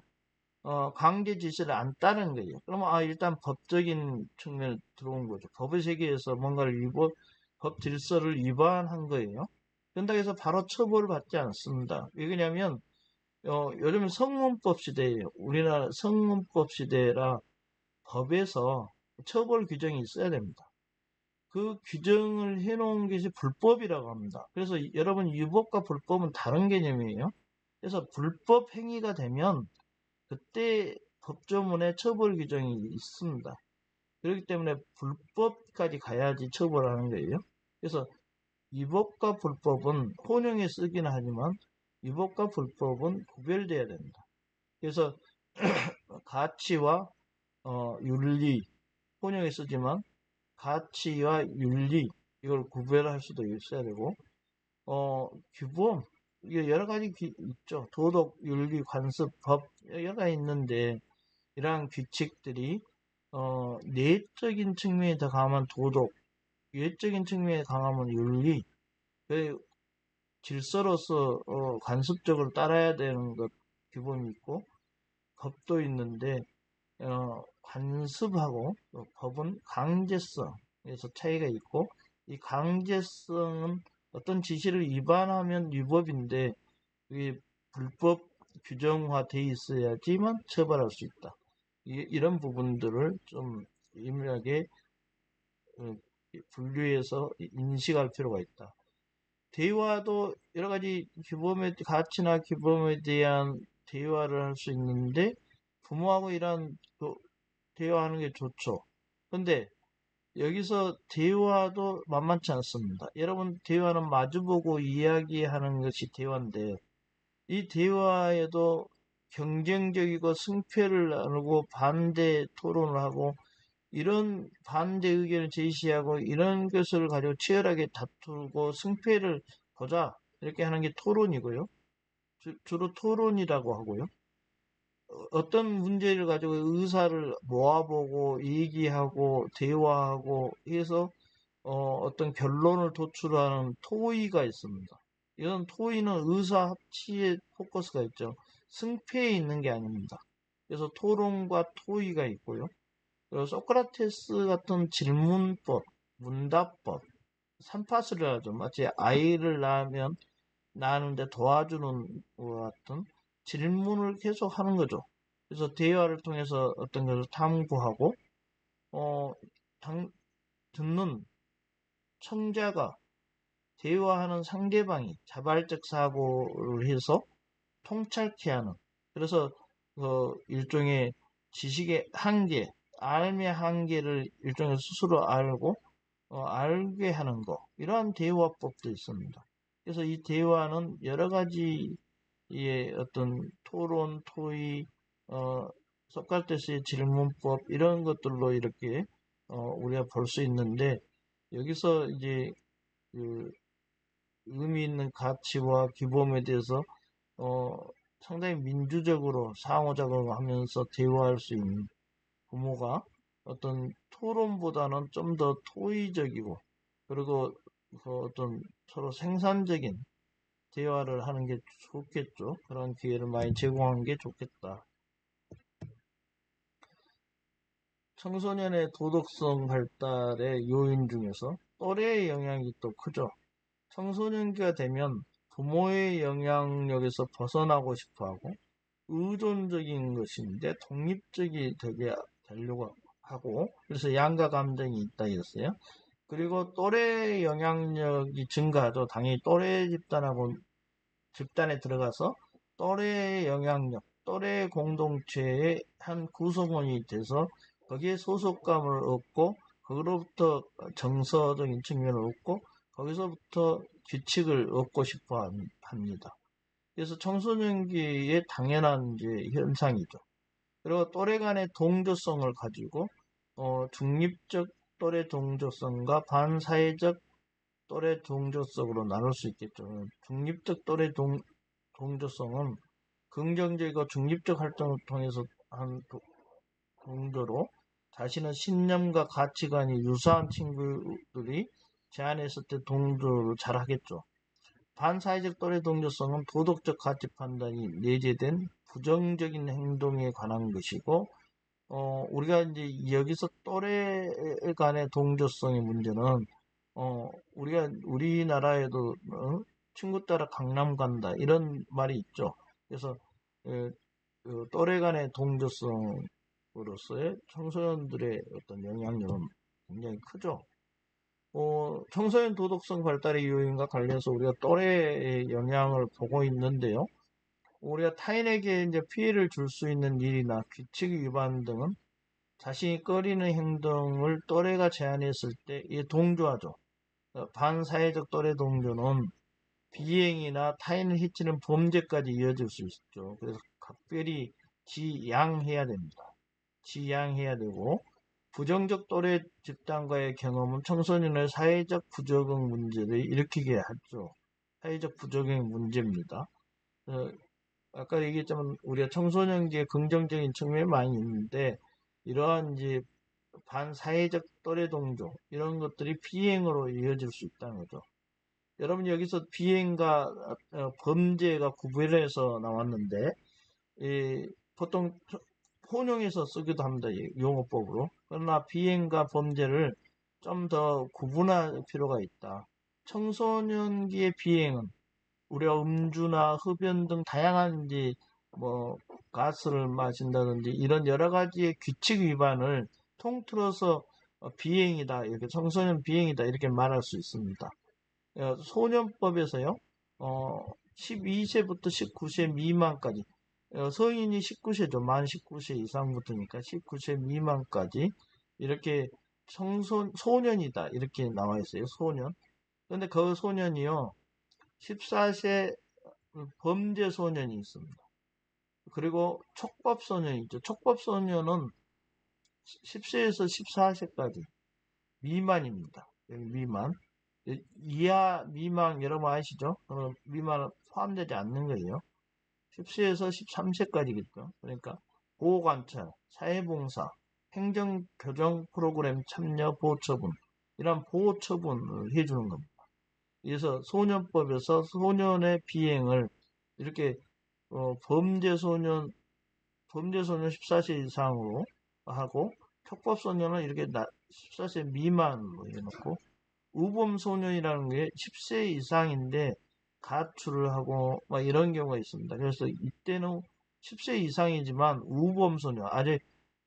강제 지시를 안 따르는 거예요. 그러면 일단 법적인 측면에 들어온 거죠. 법의 세계에서 뭔가를 법 질서를 위반한 거예요. 그런다고 해서 바로 처벌을 받지 않습니다. 왜냐하면 요즘 성문법 시대예요. 우리나라 성문법 시대라 법에서 처벌 규정이 있어야 됩니다. 그 규정을 해놓은 것이 불법이라고 합니다. 그래서 여러분 유법과 불법은 다른 개념이에요. 그래서 불법 행위가 되면 그때 법조문에 처벌 규정이 있습니다. 그렇기 때문에 불법까지 가야지 처벌하는 거예요. 그래서 위법과 불법은 혼용해 쓰기는 하지만 위법과 불법은 구별돼야 됩니다. 그래서 가치와 윤리 혼용해 쓰지만 가치와 윤리, 이걸 구별할 수도 있어야 되고, 규범, 이게 여러 가지 있죠. 도덕, 윤리, 관습, 법, 여러 가지 있는데, 이러한 규칙들이, 내적인 측면에 더 강하면 도덕, 외적인 측면에 강하면 윤리, 그 질서로서, 관습적으로 따라야 되는 것, 규범이 있고, 법도 있는데, 관습하고 법은 강제성에서 차이가 있고, 이 강제성은 어떤 지시를 위반하면 위법인데, 이게 불법 규정화돼 있어야지만 처벌할 수 있다. 이런 부분들을 좀 임하게 분류해서 인식할 필요가 있다. 대화도 여러 가지 가치나 규범에 대한 대화를 할 수 있는데, 부모하고 이런 대화하는 게 좋죠. 근데 여기서 대화도 만만치 않습니다. 여러분, 대화는 마주보고 이야기하는 것이 대화인데, 이 대화에도 경쟁적이고 승패를 나누고 반대 토론을 하고, 이런 반대 의견을 제시하고 이런 것을 가지고 치열하게 다투고 승패를 보자, 이렇게 하는 게 토론이고요. 주로 토론이라고 하고요. 어떤 문제를 가지고 의사를 모아보고 얘기하고 대화하고 해서 어떤 결론을 도출하는 토의가 있습니다. 이런 토의는 의사 합치에 포커스가 있죠. 승패에 있는 게 아닙니다. 그래서 토론과 토의가 있고요. 그리고 소크라테스 같은 질문법, 문답법, 삼파스를 하죠. 마치 아이를 낳는데 도와주는 것 같은 질문을 계속 하는 거죠. 그래서 대화를 통해서 어떤 것을 탐구하고, 어, 듣는 청자가 대화하는 상대방이 자발적 사고를 해서 통찰케 하는, 그래서 일종의 지식의 한계, 삶의 한계를 일종의 스스로 알고 알게 하는 거, 이러한 대화법도 있습니다. 그래서 이 대화는 여러 가지의 어떤 토론, 토의, 소크라테스의 질문법, 이런 것들로 이렇게 우리가 볼 수 있는데, 여기서 이제 그 의미 있는 가치와 규범에 대해서 어, 상당히 민주적으로 상호작용하면서 대화할 수 있는 부모가 어떤 토론보다는 좀 더 토의적이고, 그리고 어떤 서로 생산적인 대화를 하는 게 좋겠죠. 그런 기회를 많이 제공하는 게 좋겠다. 청소년의 도덕성 발달의 요인 중에서 또래의 영향이 또 크죠. 청소년기가 되면 부모의 영향력에서 벗어나고 싶어 하고, 의존적인 것인데 독립적이 되게 되려고 하고, 그래서 양가 감정이 있다 이랬어요. 그리고 또래 영향력이 증가하죠. 당연히 또래 집단에 들어가서 또래의 영향력, 또래 공동체의 한 구성원이 돼서 거기에 소속감을 얻고, 거기로부터 정서적인 측면을 얻고, 거기서부터 규칙을 얻고 싶어 합니다. 그래서 청소년기의 당연한 이제 현상이죠. 그리고 또래 간의 동조성을 가지고 중립적 또래 동조성과 반사회적 또래 동조성으로 나눌 수 있겠죠. 중립적 또래 동조성은 긍정적이고 중립적 활동을 통해서 한 동조로, 자신의 신념과 가치관이 유사한 친구들이 제안했을 때 동조를 잘 하겠죠. 반사회적 또래 동조성은 도덕적 가치 판단이 내재된 부정적인 행동에 관한 것이고, 우리가 이제 여기서 또래 간의 동조성의 문제는, 우리나라에도 친구 따라 강남 간다, 이런 말이 있죠. 그래서 또래 간의 동조성으로서의 청소년들의 어떤 영향력은 굉장히 크죠. 청소년 도덕성 발달의 요인과 관련해서 우리가 또래의 영향을 보고 있는데요. 우리가 타인에게 이제 피해를 줄 수 있는 일이나 규칙 위반 등은 자신이 꺼리는 행동을 또래가 제안했을 때 이에 동조하죠. 반사회적 또래 동조는 비행이나 타인을 해치는 범죄까지 이어질 수 있죠. 그래서 각별히 지양해야 됩니다. 지양해야 되고, 부정적 또래 집단과의 경험은 청소년의 사회적 부적응 문제를 일으키게 하죠. 사회적 부적응 문제입니다. 아까 얘기했지만 우리가 청소년기에 긍정적인 측면이 많이 있는데 이러한 이제 반사회적 또래 동조 이런 것들이 비행으로 이어질 수 있다는 거죠. 여러분 여기서 비행과 범죄가 구별해서 나왔는데 보통 혼용해서 쓰기도 합니다. 용어법으로. 그러나 비행과 범죄를 좀 더 구분할 필요가 있다. 청소년기의 비행은 우리가 음주나 흡연 등 다양한 이제 뭐 가스를 마신다든지 이런 여러 가지의 규칙 위반을 통틀어서 비행이다 이렇게 청소년 비행이다 이렇게 말할 수 있습니다. 소년법에서요 12세부터 19세 미만까지 성인이 19세죠. 만 19세 이상부터니까 19세 미만까지 이렇게 소년이다 이렇게 나와 있어요. 소년. 근데 그 소년이요 14세 범죄 소년이 있습니다. 그리고 촉법 소년이 있죠. 촉법 소년은 10세에서 14세까지 미만입니다. 미만. 이하 미만 여러분 아시죠? 미만은 포함되지 않는 거예요. 10세에서 13세까지겠죠. 그러니까 보호관찰, 사회봉사, 행정교정 프로그램 참여 보호처분 이런 보호처분을 해주는 겁니다. 그래서 소년법에서 소년의 비행을 이렇게 범죄소년 14세 이상으로 하고 촉법소년은 이렇게 14세 미만으로 해놓고 우범소년이라는 게 10세 이상인데 가출을 하고 막 이런 경우가 있습니다. 그래서 이때는 10세 이상이지만 우범소년 아직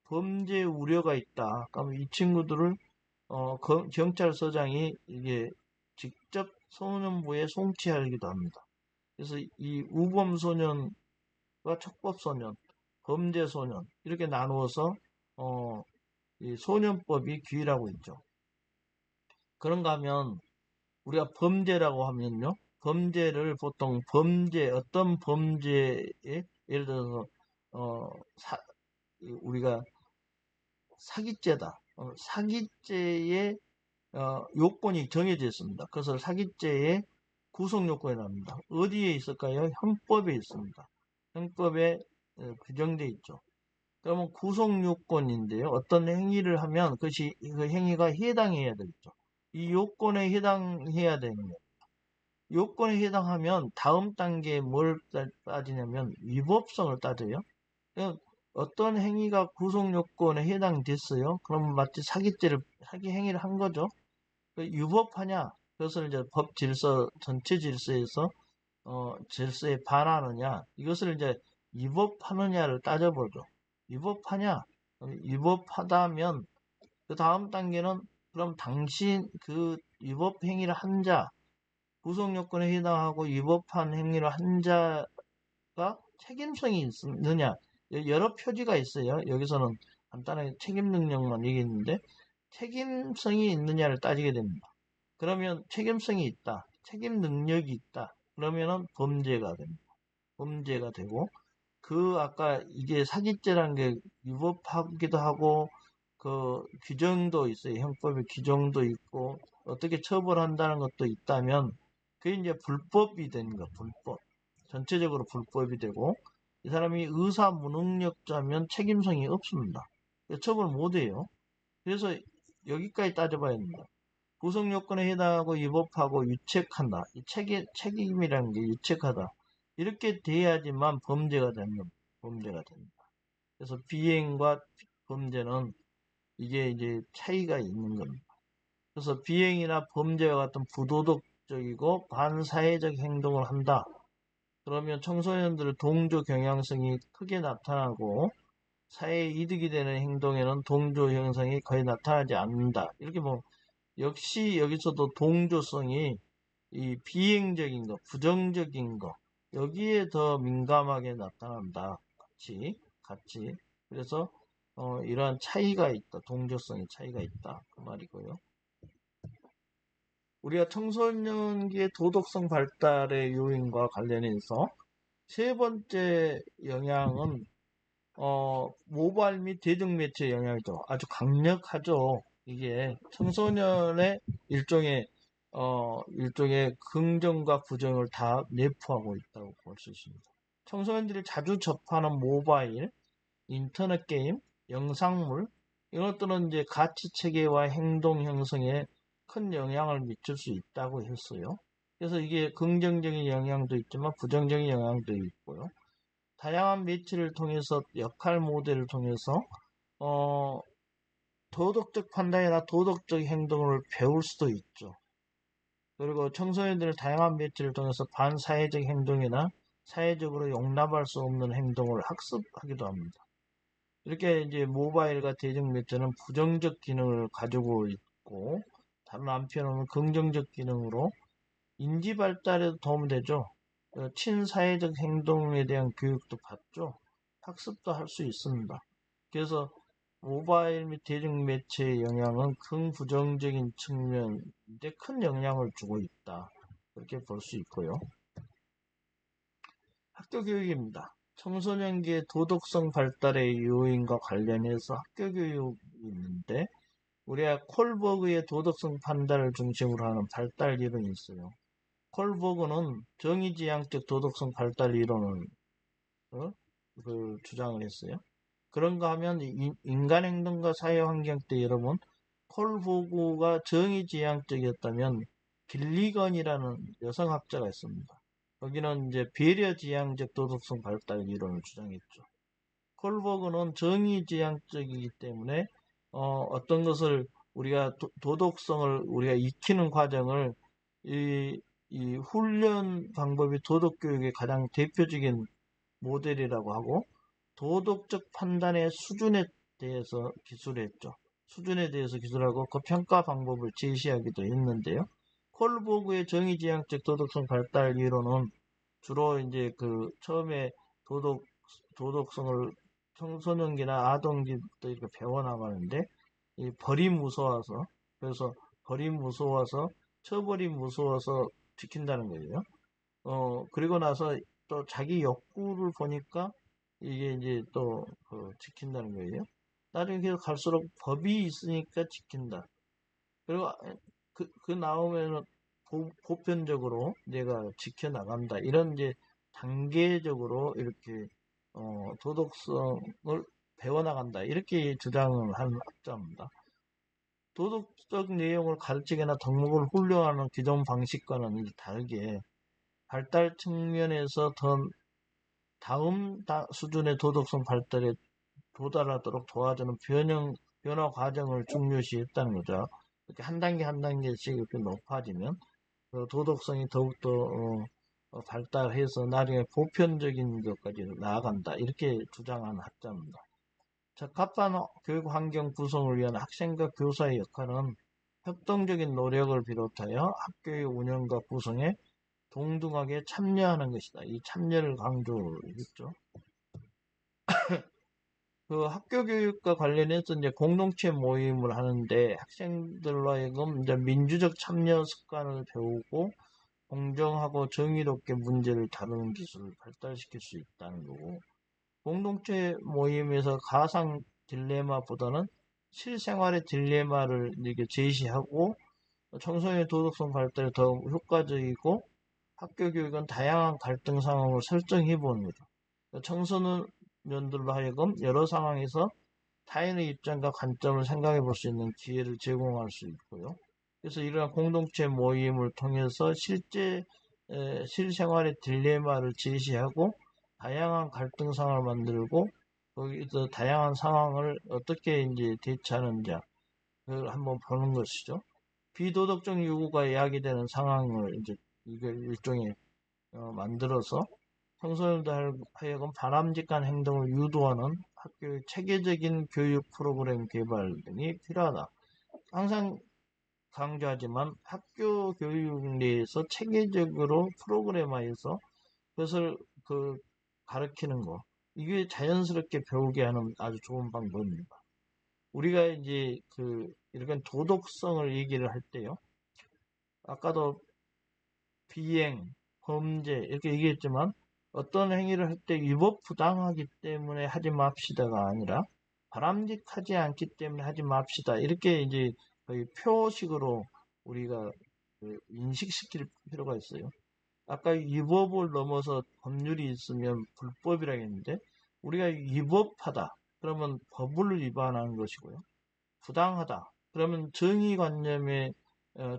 범죄 우려가 있다. 그러면 이 친구들을 경찰서장이 이게 직접 소년부에 송치하기도 합니다. 그래서 이 우범소년과 촉법소년, 범죄소년 이렇게 나누어서 이 소년법이 규율하고 있죠. 그런가 하면 우리가 범죄라고 하면요. 범죄를 보통 어떤 범죄에 예를 들어서 우리가 사기죄다. 사기죄의 요건이 정해져 있습니다. 그래서 사기죄의 구성 요건이 나옵니다. 어디에 있을까요? 형법에 있습니다. 형법에 규정되어 있죠. 그러면 구성 요건인데요. 어떤 행위를 하면 그 행위가 해당해야 되겠죠. 이 요건에 해당해야 되는 거예요. 요건에 해당하면 다음 단계에 뭘 따지냐면 위법성을 따져요. 어떤 행위가 구성 요건에 해당됐어요. 그럼 마치 사기 행위를 한 거죠. 유법하냐? 그것을 이제 법 질서, 전체 질서에서, 질서에 반하느냐? 이것을 이제 위법하느냐를 따져보죠. 위법하냐? 위법하다면, 그 다음 단계는, 그럼 당신 그 위법 행위를 한 자, 구성 요건에 해당하고 위법한 행위를 한 자가 책임성이 있느냐? 여러 표지가 있어요. 여기서는 간단하게 책임 능력만 얘기했는데, 책임성이 있느냐를 따지게 됩니다. 그러면 책임성이 있다. 책임 능력이 있다. 그러면은 범죄가 됩니다. 범죄가 되고, 아까 이게 사기죄라는 게 위법하기도 하고, 그 규정도 있어요. 형법의 규정도 있고, 어떻게 처벌한다는 것도 있다면, 그게 이제 불법이 되는 거, 불법. 전체적으로 불법이 되고, 이 사람이 의사 무능력자면 책임성이 없습니다. 처벌 못 해요. 그래서 여기까지 따져봐야 됩니다. 구성 요건에 해당하고 위법하고 유책한다. 이 책임이라는 게 유책하다. 이렇게 돼야지만 범죄가 됩니다. 범죄가 됩니다. 그래서 비행과 범죄는 이게 이제 차이가 있는 겁니다. 그래서 비행이나 범죄와 같은 부도덕적이고 반사회적 행동을 한다. 그러면 청소년들의 동조 경향성이 크게 나타나고 사회에 이득이 되는 행동에는 동조 형성이 거의 나타나지 않는다. 이렇게 역시 여기서도 동조성이 이 비행적인 거, 부정적인 거, 여기에 더 민감하게 나타난다. 같이. 그래서, 이러한 차이가 있다. 동조성의 차이가 있다. 그 말이고요. 우리가 청소년기의 도덕성 발달의 요인과 관련해서 세 번째 영향은 모바일 및 대중매체 영향도 아주 강력하죠. 이게 청소년의 일종의 긍정과 부정을 다 내포하고 있다고 볼 수 있습니다. 청소년들이 자주 접하는 모바일, 인터넷 게임, 영상물, 이런 것들은 이제 가치 체계와 행동 형성에 큰 영향을 미칠 수 있다고 했어요. 그래서 이게 긍정적인 영향도 있지만 부정적인 영향도 있고요. 다양한 매체를 통해서 역할 모델을 통해서 어, 도덕적 판단이나 도덕적 행동을 배울 수도 있죠. 그리고 청소년들을 다양한 매체를 통해서 반사회적 행동이나 사회적으로 용납할 수 없는 행동을 학습하기도 합니다. 이렇게 이제 모바일과 대중매체는 부정적 기능을 가지고 있고 다른 한편으로는 긍정적 기능으로 인지 발달에도 도움이 되죠. 친사회적 행동에 대한 교육도 받죠. 학습도 할 수 있습니다. 그래서 모바일 및 대중매체의 영향은 긍부정적인 측면인데 큰 영향을 주고 있다. 그렇게 볼 수 있고요. 학교 교육입니다. 청소년기의 도덕성 발달의 요인과 관련해서 학교 교육이 있는데 우리가 콜버그의 도덕성 판단을 중심으로 하는 발달 이론이 있어요. 콜버그는 정의지향적 도덕성 발달 이론을 주장을 했어요. 그런가 하면 인간 행동과 사회 환경 때 여러분 콜버그가 정의지향적이었다면 길리건이라는 여성학자가 있습니다. 여기는 이제 배려지향적 도덕성 발달 이론을 주장했죠. 콜버그는 정의지향적이기 때문에 어떤 것을 우리가 도덕성을 우리가 익히는 과정을 이 훈련 방법이 도덕교육의 가장 대표적인 모델이라고 하고 도덕적 판단의 수준에 대해서 기술했죠. 수준에 대해서 기술하고 그 평가 방법을 제시하기도 했는데요. 콜버그의 정의지향적 도덕성 발달 이론은 주로 이제 그 처음에 도덕성을 청소년기나 아동기 때 이렇게 배워나가는데 이 벌이 무서워서 그래서 벌이 무서워서 처벌이 무서워서 지킨다는 거예요. 그리고 나서 또 자기 욕구를 보니까 이게 이제 또 지킨다는 거예요. 나중에 계속 갈수록 법이 있으니까 지킨다. 그리고 그 나오면은 보편적으로 내가 지켜나간다. 이런 이제 단계적으로 이렇게 도덕성을 배워나간다. 이렇게 주장을 하는 학자입니다. 도덕적 내용을 가르치거나 덕목을 훈련하는 기존 방식과는 다르게 발달 측면에서 더 다음 수준의 도덕성 발달에 도달하도록 도와주는 변화 과정을 중요시 했다는 거죠. 이렇게 한 단계 한 단계씩 이렇게 높아지면 도덕성이 더욱더 발달해서 나중에 보편적인 것까지 나아간다. 이렇게 주장하는 학자입니다. 적합한 교육 환경 구성을 위한 학생과 교사의 역할은 협동적인 노력을 비롯하여 학교의 운영과 구성에 동등하게 참여하는 것이다. 이 참여를 강조했죠. 그 학교 교육과 관련해서 이제 공동체 모임을 하는데 학생들로 하여금 이제 민주적 참여 습관을 배우고 공정하고 정의롭게 문제를 다루는 기술을 발달시킬 수 있다는 거고 공동체 모임에서 가상 딜레마보다는 실생활의 딜레마를 이렇게 제시하고 청소년의 도덕성 발달에 더 효과적이고 학교 교육은 다양한 갈등 상황을 설정해 보는 거죠. 청소년들로 하여금 여러 상황에서 타인의 입장과 관점을 생각해 볼 수 있는 기회를 제공할 수 있고요. 그래서 이러한 공동체 모임을 통해서 실생활의 딜레마를 제시하고 다양한 갈등 상황을 만들고 거기서 다양한 상황을 어떻게 이제 대처하는지 그걸 한번 보는 것이죠. 비도덕적 요구가 야기되는 상황을 이제 이걸 일종의 만들어서 청소년들 하여금 바람직한 행동을 유도하는 학교의 체계적인 교육 프로그램 개발 등이 필요하다. 항상 강조하지만 학교 교육 내에서 체계적으로 프로그램화해서 그것을 가르치는 거 이게 자연스럽게 배우게 하는 아주 좋은 방법입니다. 우리가 이제 이런 도덕성을 얘기를 할 때요. 아까도 비행, 범죄 이렇게 얘기했지만 어떤 행위를 할 때 위법 부당하기 때문에 하지 맙시다가 아니라 바람직하지 않기 때문에 하지 맙시다. 이렇게 이제 거의 표식으로 우리가 인식시킬 필요가 있어요. 아까 위법을 넘어서 법률이 있으면 불법이라고 했는데 우리가 위법하다. 그러면 법을 위반하는 것이고요. 부당하다. 그러면 정의관념에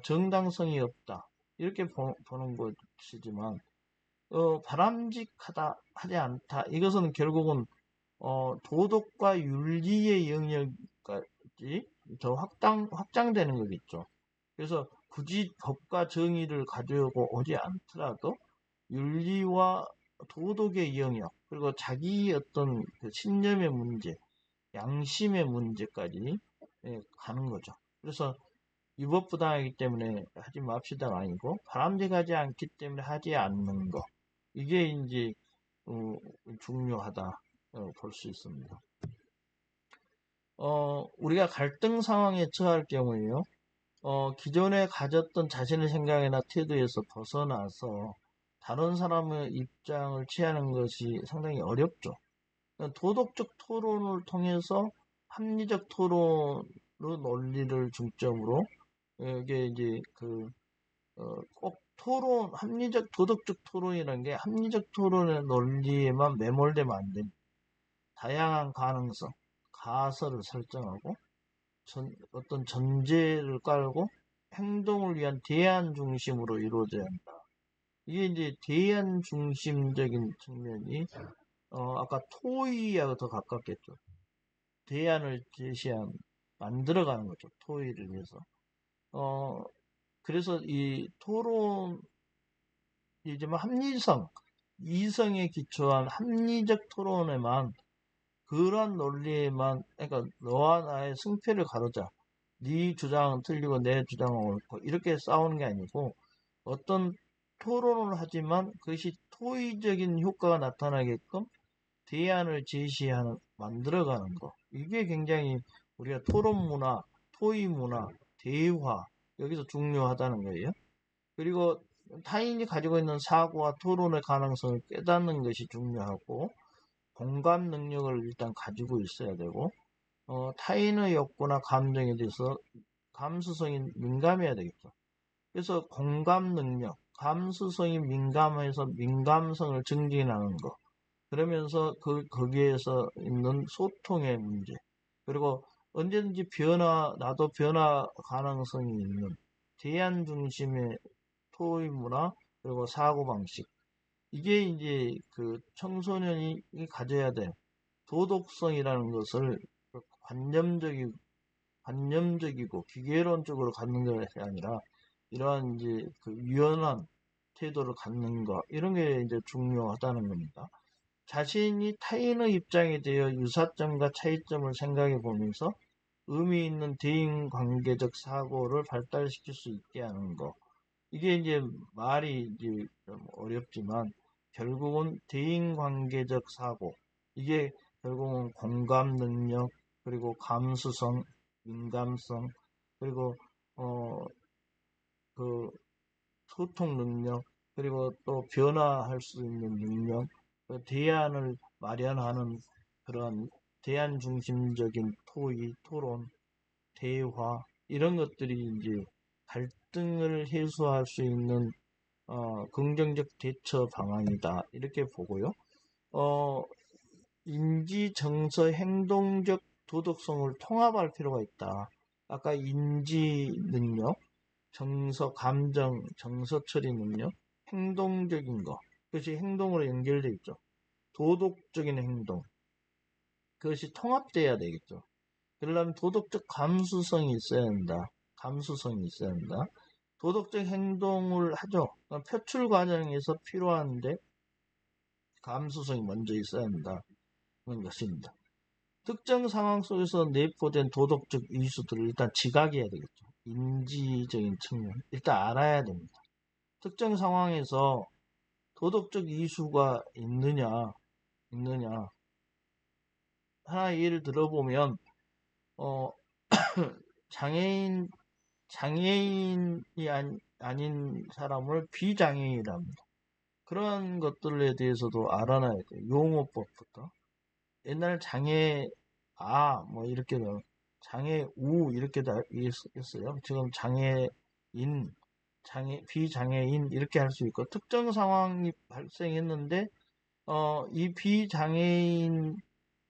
정당성이 없다. 이렇게 보는 것이지만 바람직하다 하지 않다. 이것은 결국은 도덕과 윤리의 영역까지 더 확장되는 거겠죠. 그래서 굳이 법과 정의를 가져오고 오지 않더라도 윤리와 도덕의 영역, 그리고 자기 어떤 그 신념의 문제, 양심의 문제까지 가는 거죠. 그래서 위법부당하기 때문에 하지 맙시다가 아니고 바람직하지 않기 때문에 하지 않는 거. 이게 이제 중요하다 볼 수 있습니다. 우리가 갈등 상황에 처할 경우에요. 기존에 가졌던 자신의 생각이나 태도에서 벗어나서 다른 사람의 입장을 취하는 것이 상당히 어렵죠. 도덕적 토론을 통해서 합리적 토론의 논리를 중점으로 이게 이제 꼭 토론, 합리적, 도덕적 토론이라는 게 합리적 토론의 논리에만 매몰되면 안 됩니다. 다양한 가능성, 가설을 설정하고 어떤 전제를 깔고 행동을 위한 대안 중심으로 이루어져야 한다. 이게 이제 대안 중심적인 측면이 아까 토의하고 더 가깝겠죠. 대안을 만들어가는 거죠. 토의를 위해서. 그래서 이 토론이지만 합리성, 이성에 기초한 합리적 토론에만 그런 논리에만, 그러니까 너와 나의 승패를 가르자. 네 주장은 틀리고 내 주장은 옳고 이렇게 싸우는 게 아니고 어떤 토론을 하지만 그것이 토의적인 효과가 나타나게끔 대안을 만들어가는 거. 이게 굉장히 우리가 토론 문화, 토의 문화, 대화 여기서 중요하다는 거예요. 그리고 타인이 가지고 있는 사고와 토론의 가능성을 깨닫는 것이 중요하고 공감 능력을 일단 가지고 있어야 되고 타인의 욕구나 감정에 대해서 감수성이 민감해야 되겠죠. 그래서 공감 능력, 감수성이 민감해서 민감성을 증진하는 거. 그러면서 거기에서 있는 소통의 문제. 그리고 언제든지 나도 변화 가능성이 있는 대안 중심의 토의 문화, 그리고 사고방식. 이게 이제 그 청소년이 가져야 될 도덕성이라는 것을 관념적이고 기계론적으로 갖는 것이 아니라 이러한 이제 그 유연한 태도를 갖는 것, 이런 게 이제 중요하다는 겁니다. 자신이 타인의 입장에 대해 유사점과 차이점을 생각해 보면서 의미 있는 대인관계적 사고를 발달시킬 수 있게 하는 것. 이게 이제 말이 이제 좀 어렵지만 결국은 대인관계적 사고. 이게 결국은 공감 능력, 그리고 감수성, 민감성, 그리고 그 소통 능력, 그리고 또 변화할 수 있는 능력, 대안을 마련하는 그런 대안 중심적인 토의, 토론, 대화 이런 것들이 이제 갈등을 해소할 수 있는 긍정적 대처 방안이다 이렇게 보고요. 인지, 정서, 행동적 도덕성을 통합할 필요가 있다. 아까 인지 능력, 정서, 감정, 정서 처리 능력, 행동적인 거. 그것이 행동으로 연결되어 있죠. 도덕적인 행동. 그것이 통합돼야 되겠죠. 그러려면 도덕적 감수성이 있어야 한다. 감수성이 있어야 한다. 도덕적 행동을 하죠. 표출 과정에서 필요한데 감수성이 먼저 있어야 한다는 것입니다. 특정 상황 속에서 내포된 도덕적 이슈들을 일단 지각해야 되겠죠. 인지적인 측면. 일단 알아야 됩니다. 특정 상황에서 도덕적 이슈가 있느냐. 하나 예를 들어보면, 어, 장애인이 아닌 사람을 비장애인이랍니다. 그러한 것들에 대해서도 알아놔야 돼요. 용어법부터. 옛날 뭐 이렇게 장애우 이렇게 다 했어요. 지금 비장애인 이렇게 할 수 있고 특정 상황이 발생했는데 이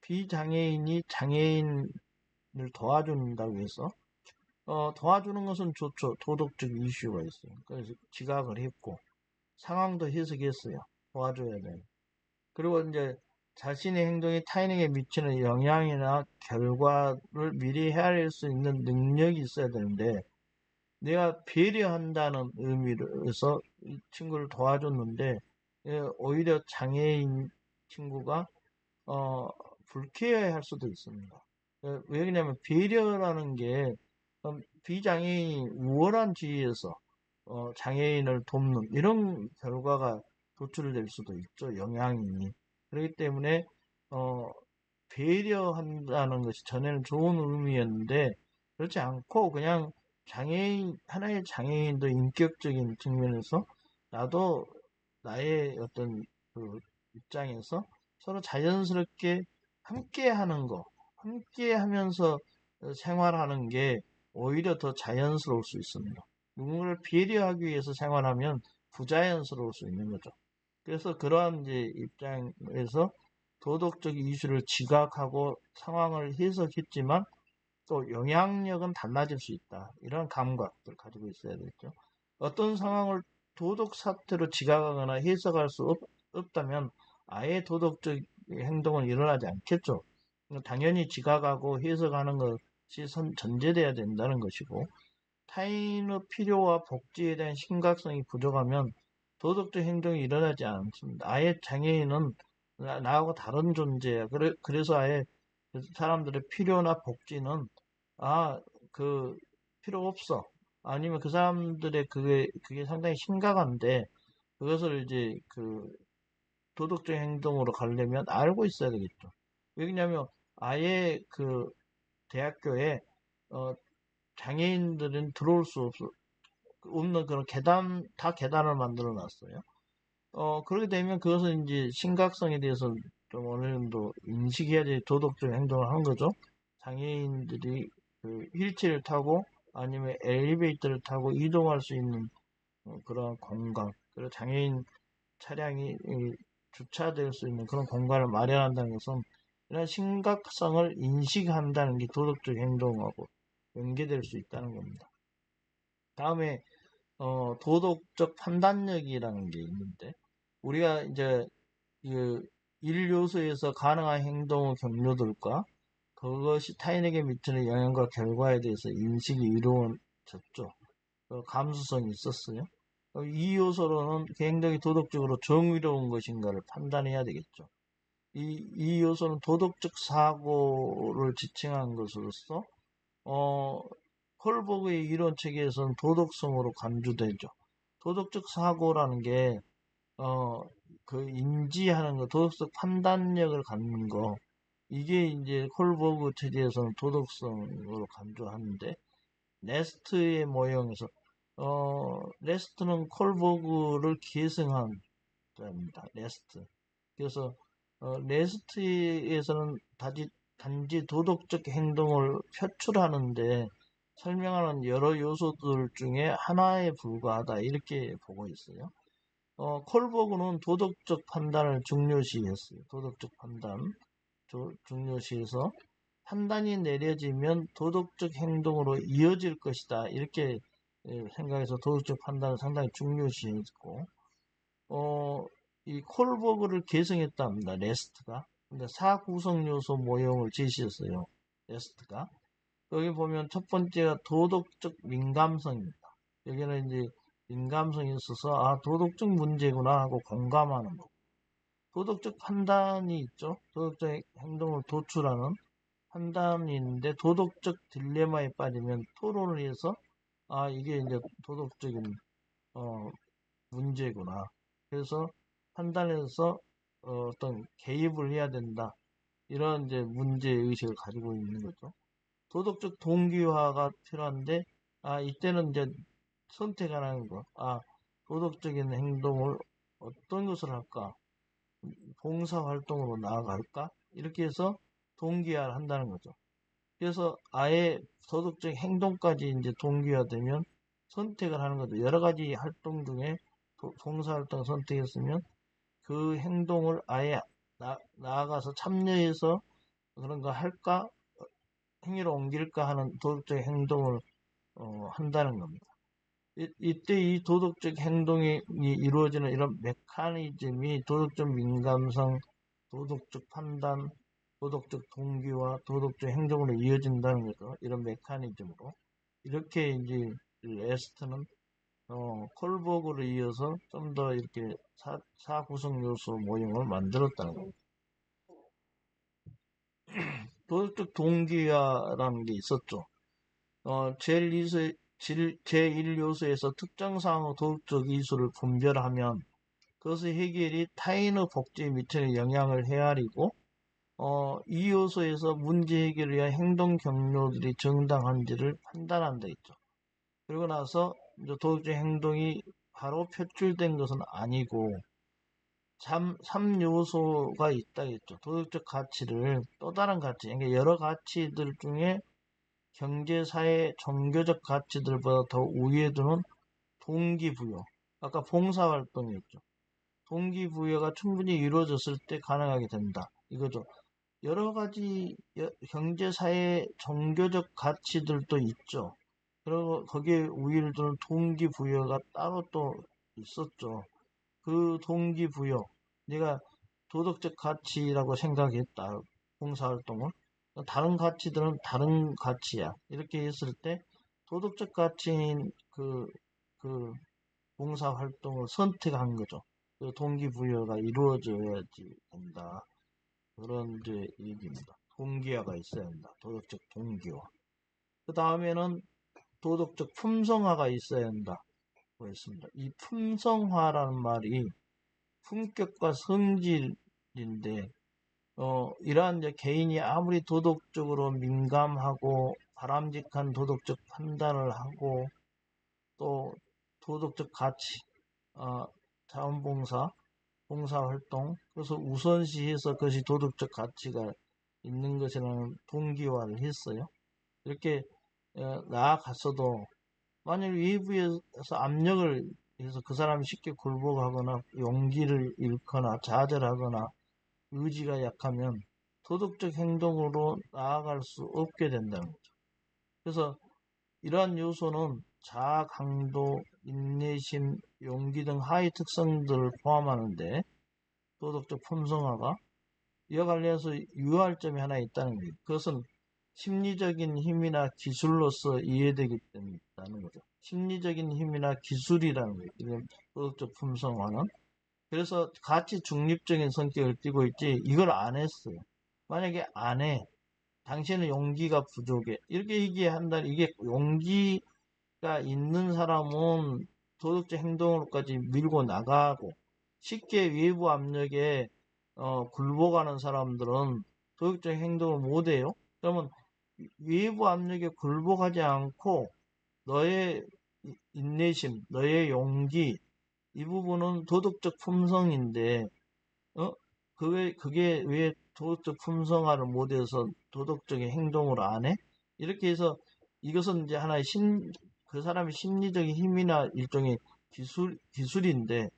비장애인이 장애인을 도와준다고 해서 도와주는 것은 좋죠. 도덕적 이슈가 있어요. 그래서 지각을 했고 상황도 해석했어요. 도와줘야 돼. 그리고 이제 자신의 행동이 타인에게 미치는 영향이나 결과를 미리 헤아릴 수 있는 능력이 있어야 되는데 내가 배려한다는 의미로서 이 친구를 도와줬는데 오히려 장애인 친구가 어, 불쾌해할 수도 있습니다. 왜 그러냐면 배려라는 게 비장애인이 우월한 지위에서 장애인을 돕는 이런 결과가 도출될 수도 있죠. 영향이. 그렇기 때문에 어, 배려한다는 것이 전에는 좋은 의미였는데 그렇지 않고 그냥 하나의 장애인도 인격적인 측면에서 나도 나의 어떤 그 입장에서 서로 자연스럽게 함께 하는 거, 함께 하면서 생활하는 게 오히려 더 자연스러울 수 있습니다. 누군가를 배려하기 위해서 생활하면 부자연스러울 수 있는 거죠. 그래서 그러한 이제 입장에서 도덕적 이슈를 지각하고 상황을 해석했지만 또 영향력은 달라질 수 있다. 이런 감각을 가지고 있어야 되죠. 어떤 상황을 도덕 사태로 지각하거나 해석할 수 없다면 아예 도덕적 행동은 일어나지 않겠죠. 당연히 지각하고 해석하는 것이 전제돼야 된다는 것이고 타인의 필요와 복지에 대한 심각성이 부족하면 도덕적 행동이 일어나지 않습니다. 아예 장애인은 나하고 다른 존재야. 그래서 아예 사람들의 필요나 복지는 그 필요 없어. 아니면 그 사람들의 그게 상당히 심각한데 그것을 이제 그 도덕적 행동으로 가려면 알고 있어야 되겠죠. 왜냐하면 아예 그 대학교에 어, 장애인들은 들어올 수 없는 그런 계단을 만들어 놨어요. 그렇게 되면 그것은 이제 심각성에 대해서 좀 어느 정도 인식해야 될 도덕적 행동을 한 거죠. 장애인들이 그 휠체어를 타고 아니면 엘리베이터를 타고 이동할 수 있는 그런 공간, 그리고 장애인 차량이 주차될 수 있는 그런 공간을 마련한다는 것은 이런 심각성을 인식한다는 게 도덕적 행동하고 연계될 수 있다는 겁니다. 다음에 도덕적 판단력이라는 게 있는데 우리가 이제 그 1요소에서 가능한 행동의 경로들과 그것이 타인에게 미치는 영향과 결과에 대해서 인식이 이루어졌죠. 감수성이 있었어요. 이 요소로는 그 행동이 도덕적으로 정의로운 것인가를 판단해야 되겠죠. 이 요소는 도덕적 사고를 지칭한 것으로서 콜버그의 이론 체계에서는 도덕성으로 간주되죠. 도덕적 사고라는 게 인지하는 거, 도덕적 판단력을 갖는 거, 이게 이제 콜버그 체제에서는 도덕성으로 간주하는데, 네스트의 모형에서, 네스트는 콜버그를 계승한 자입니다. 네스트. 그래서, 네스트에서는 단지 도덕적 행동을 표출하는데, 설명하는 여러 요소들 중에 하나에 불과하다. 이렇게 보고 있어요. 콜버그는 도덕적 판단을 중요시했어요. 도덕적 판단 중요시해서 판단이 내려지면 도덕적 행동으로 이어질 것이다. 이렇게 생각해서 도덕적 판단을 상당히 중요시했고, 이 콜버그를 계승했답니다. 레스트가. 근데 사구성 요소 모형을 제시했어요. 레스트가. 여기 보면 첫 번째가 도덕적 민감성입니다. 여기는 이제 민감성이 있어서 도덕적 문제구나 하고 공감하는 거. 도덕적 판단이 있죠. 도덕적 행동을 도출하는 판단이 있는데 도덕적 딜레마에 빠지면 토론을 해서 이게 이제 도덕적인 문제구나. 그래서 판단해서 어떤 개입을 해야 된다. 이런 이제 문제 의식을 가지고 있는 거죠. 도덕적 동기화가 필요한데 이때는 이제 선택하는 거. 도덕적인 행동을 어떤 것을 할까? 봉사활동으로 나아갈까? 이렇게 해서 동기화를 한다는 거죠. 그래서 아예 도덕적 행동까지 이제 동기화되면 선택을 하는 거죠. 여러 가지 활동 중에 봉사활동 선택했으면 그 행동을 아예 나아가서 참여해서 그런 거 할까? 행위로 옮길까 하는 도덕적 행동을 한다는 겁니다. 이때 이 도덕적 행동이 이루어지는 이런 메커니즘이 도덕적 민감성, 도덕적 판단, 도덕적 동기와 도덕적 행동으로 이어진다는 거죠. 이런 메커니즘으로. 이렇게 이제 에스트는 콜버그를 이어서 좀 더 이렇게 사구성 요소 모형을 만들었다는 겁니다. 도덕적 동기화라는 게 있었죠. 제1요소에서 특정 사항의 도덕적 이수를 분별하면 그것의 해결이 타인의 복지에 미치는 영향을 헤아리고 이 요소에서 문제 해결을 위한 행동 경로들이 정당한지를 판단한다 했죠. 그리고 나서 이제 도덕적 행동이 바로 표출된 것은 아니고 3요소가 있다 했죠. 도덕적 가치를 또 다른 가치, 그러니까 여러 가치들 중에 경제, 사회, 종교적 가치들보다 더 우위에 두는 동기부여. 아까 봉사활동이었죠. 동기부여가 충분히 이루어졌을 때 가능하게 된다. 이거죠. 여러 가지 경제, 사회, 종교적 가치들도 있죠. 그리고 거기에 우위를 두는 동기부여가 따로 또 있었죠. 그 동기부여, 내가 도덕적 가치라고 생각했다. 봉사활동을. 다른 가치들은 다른 가치야. 이렇게 했을 때 도덕적 가치인 그 봉사활동을 선택한 거죠. 그 동기부여가 이루어져야지 된다. 그런 이제 얘기입니다. 동기화가 있어야 한다. 도덕적 동기화. 그 다음에는 도덕적 품성화가 있어야 한다고 했습니다. 이 품성화라는 말이 품격과 성질인데, 이러한 이제 개인이 아무리 도덕적으로 민감하고 바람직한 도덕적 판단을 하고 또 도덕적 가치, 자원봉사, 봉사활동, 그래서 우선시해서 그것이 도덕적 가치가 있는 것이라는 동기화를 했어요. 이렇게 나아갔어도 만약 외부에서 압력을 해서 그 사람이 쉽게 굴복하거나 용기를 잃거나 좌절하거나 의지가 약하면 도덕적 행동으로 나아갈 수 없게 된다는 거죠. 그래서 이러한 요소는 자아 강도, 인내심, 용기 등 하위 특성들을 포함하는데 도덕적 품성화가 이와 관련해서 유효할 점이 하나 있다는 거예요. 그것은 심리적인 힘이나 기술로서 이해되기 때문이라는 거죠. 심리적인 힘이나 기술이라는 거예요. 이런 도덕적 품성화는. 그래서 가치 중립적인 성격을 띠고 있지 이걸 안 했어요. 만약에 안 해. 당신은 용기가 부족해. 이렇게 얘기한다면 이게 용기가 있는 사람은 도덕적 행동으로까지 밀고 나가고 쉽게 외부 압력에 굴복하는 사람들은 도덕적 행동을 못해요. 그러면 외부 압력에 굴복하지 않고 너의 인내심, 너의 용기 이 부분은 도덕적 품성인데 그게 왜 도덕적 품성화를 못해서 도덕적인 행동을 안 해? 이렇게 해서 이것은 이제 하나의 그 사람의 심리적인 힘이나 일종의 기술인데,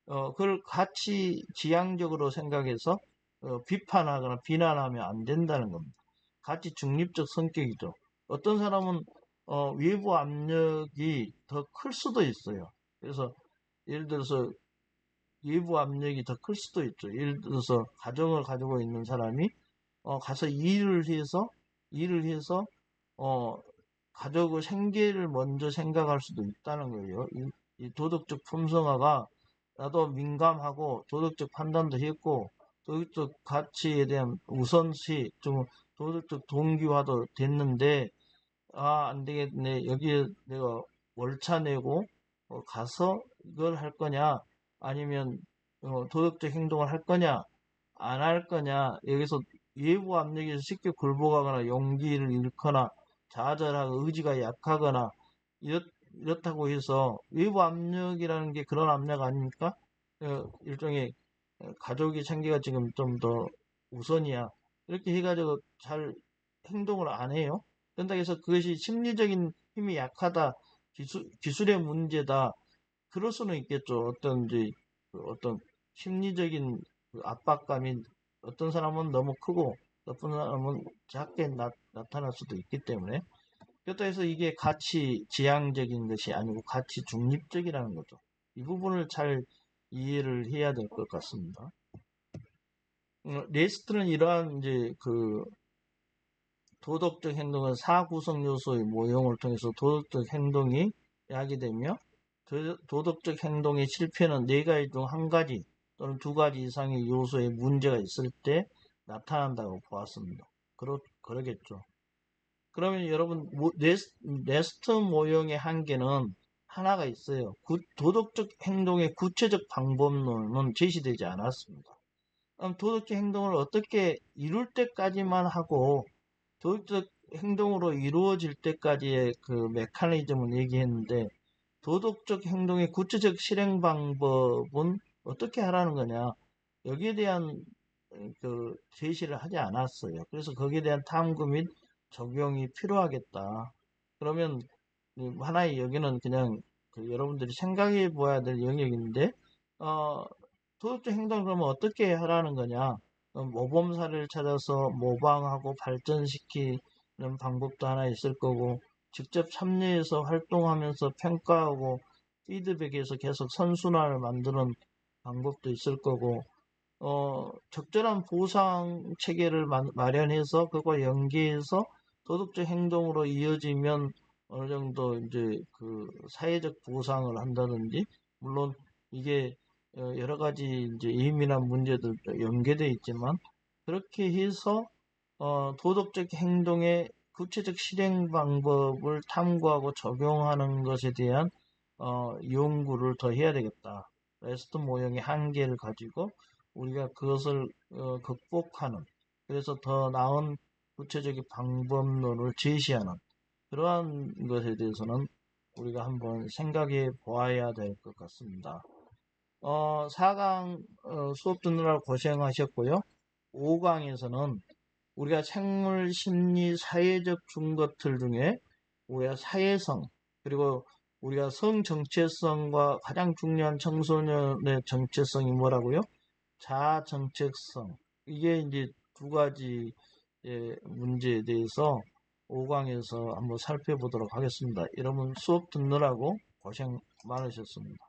그걸 가치 지향적으로 생각해서 비판하거나 비난하면 안 된다는 겁니다. 가치 중립적 성격이죠. 어떤 사람은 외부 압력이 더 클 수도 있어요. 그래서 예를 들어서 외부 압력이 더 클 수도 있죠. 예를 들어서 가정을 가지고 있는 사람이 가서 일을 해서 어, 가족의 생계를 먼저 생각할 수도 있다는 거예요. 이 도덕적 품성화가 나도 민감하고 도덕적 판단도 했고 도덕적 가치에 대한 우선시 좀 도덕적 동기화도 됐는데 안 되겠네. 여기에 내가 월차 내고 가서 이걸 할 거냐 아니면 도덕적 행동을 할 거냐 안 할 거냐 여기서 외부 압력에서 쉽게 굴복하거나 용기를 잃거나 좌절하고 의지가 약하거나 이렇다고 해서 외부 압력이라는 게 그런 압력 아닙니까? 일종의 가족이 생계가 지금 좀 더 우선이야. 이렇게 해가지고 잘 행동을 안 해요. 그런다 해서 그것이 심리적인 힘이 약하다, 기술의 문제다. 그럴 수는 있겠죠. 어떤 이제 어떤 심리적인 그 압박감이 어떤 사람은 너무 크고 어떤 사람은 작게 나타날 수도 있기 때문에 그렇다 해서 이게 가치 지향적인 것이 아니고 가치 중립적이라는 거죠. 이 부분을 잘 이해를 해야 될 것 같습니다. 레스트는 이러한 이제 그 도덕적 행동은 사구성 요소의 모형을 통해서 도덕적 행동이 야기되며 도덕적 행동의 실패는 네 가지 중 한 가지 또는 두 가지 이상의 요소에 문제가 있을 때 나타난다고 보았습니다. 그러겠죠. 그러면 여러분 네스트 모형의 한계는 하나가 있어요. 도덕적 행동의 구체적 방법론은 제시되지 않았습니다. 그럼 도덕적 행동을 어떻게 이룰 때까지만 하고 도덕적 행동으로 이루어질 때까지의 그 메커니즘을 얘기했는데 도덕적 행동의 구체적 실행 방법은 어떻게 하라는 거냐 여기에 대한 그 제시를 하지 않았어요. 그래서 거기에 대한 탐구 및 적용이 필요하겠다. 그러면 하나의 여기는 그냥 그 여러분들이 생각해 보아야 될 영역인데 도덕적 행동을 그러면 어떻게 하라는 거냐? 모범사를 찾아서 모방하고 발전시키는 방법도 하나 있을 거고, 직접 참여해서 활동하면서 평가하고 피드백해서 계속 선순환을 만드는 방법도 있을 거고, 적절한 보상 체계를 마련해서 그것과 연계해서 도덕적 행동으로 이어지면 어느 정도 이제 그 사회적 보상을 한다든지, 물론 이게 여러 가지 이제 예민한 문제들도 연계되어 있지만 그렇게 해서 도덕적 행동의 구체적 실행 방법을 탐구하고 적용하는 것에 대한 연구를 더 해야 되겠다. 레스트 모형의 한계를 가지고 우리가 그것을 극복하는 그래서 더 나은 구체적인 방법론을 제시하는 그러한 것에 대해서는 우리가 한번 생각해 보아야 될 것 같습니다. 4강 수업 듣느라 고생하셨고요. 5강에서는 우리가 생물, 심리, 사회적 중것들 중에 우리가 사회성, 그리고 우리가 성 정체성과 가장 중요한 청소년의 정체성이 뭐라고요? 자아 정체성. 이게 이제 두 가지 문제에 대해서 5강에서 한번 살펴보도록 하겠습니다. 여러분 수업 듣느라고 고생 많으셨습니다.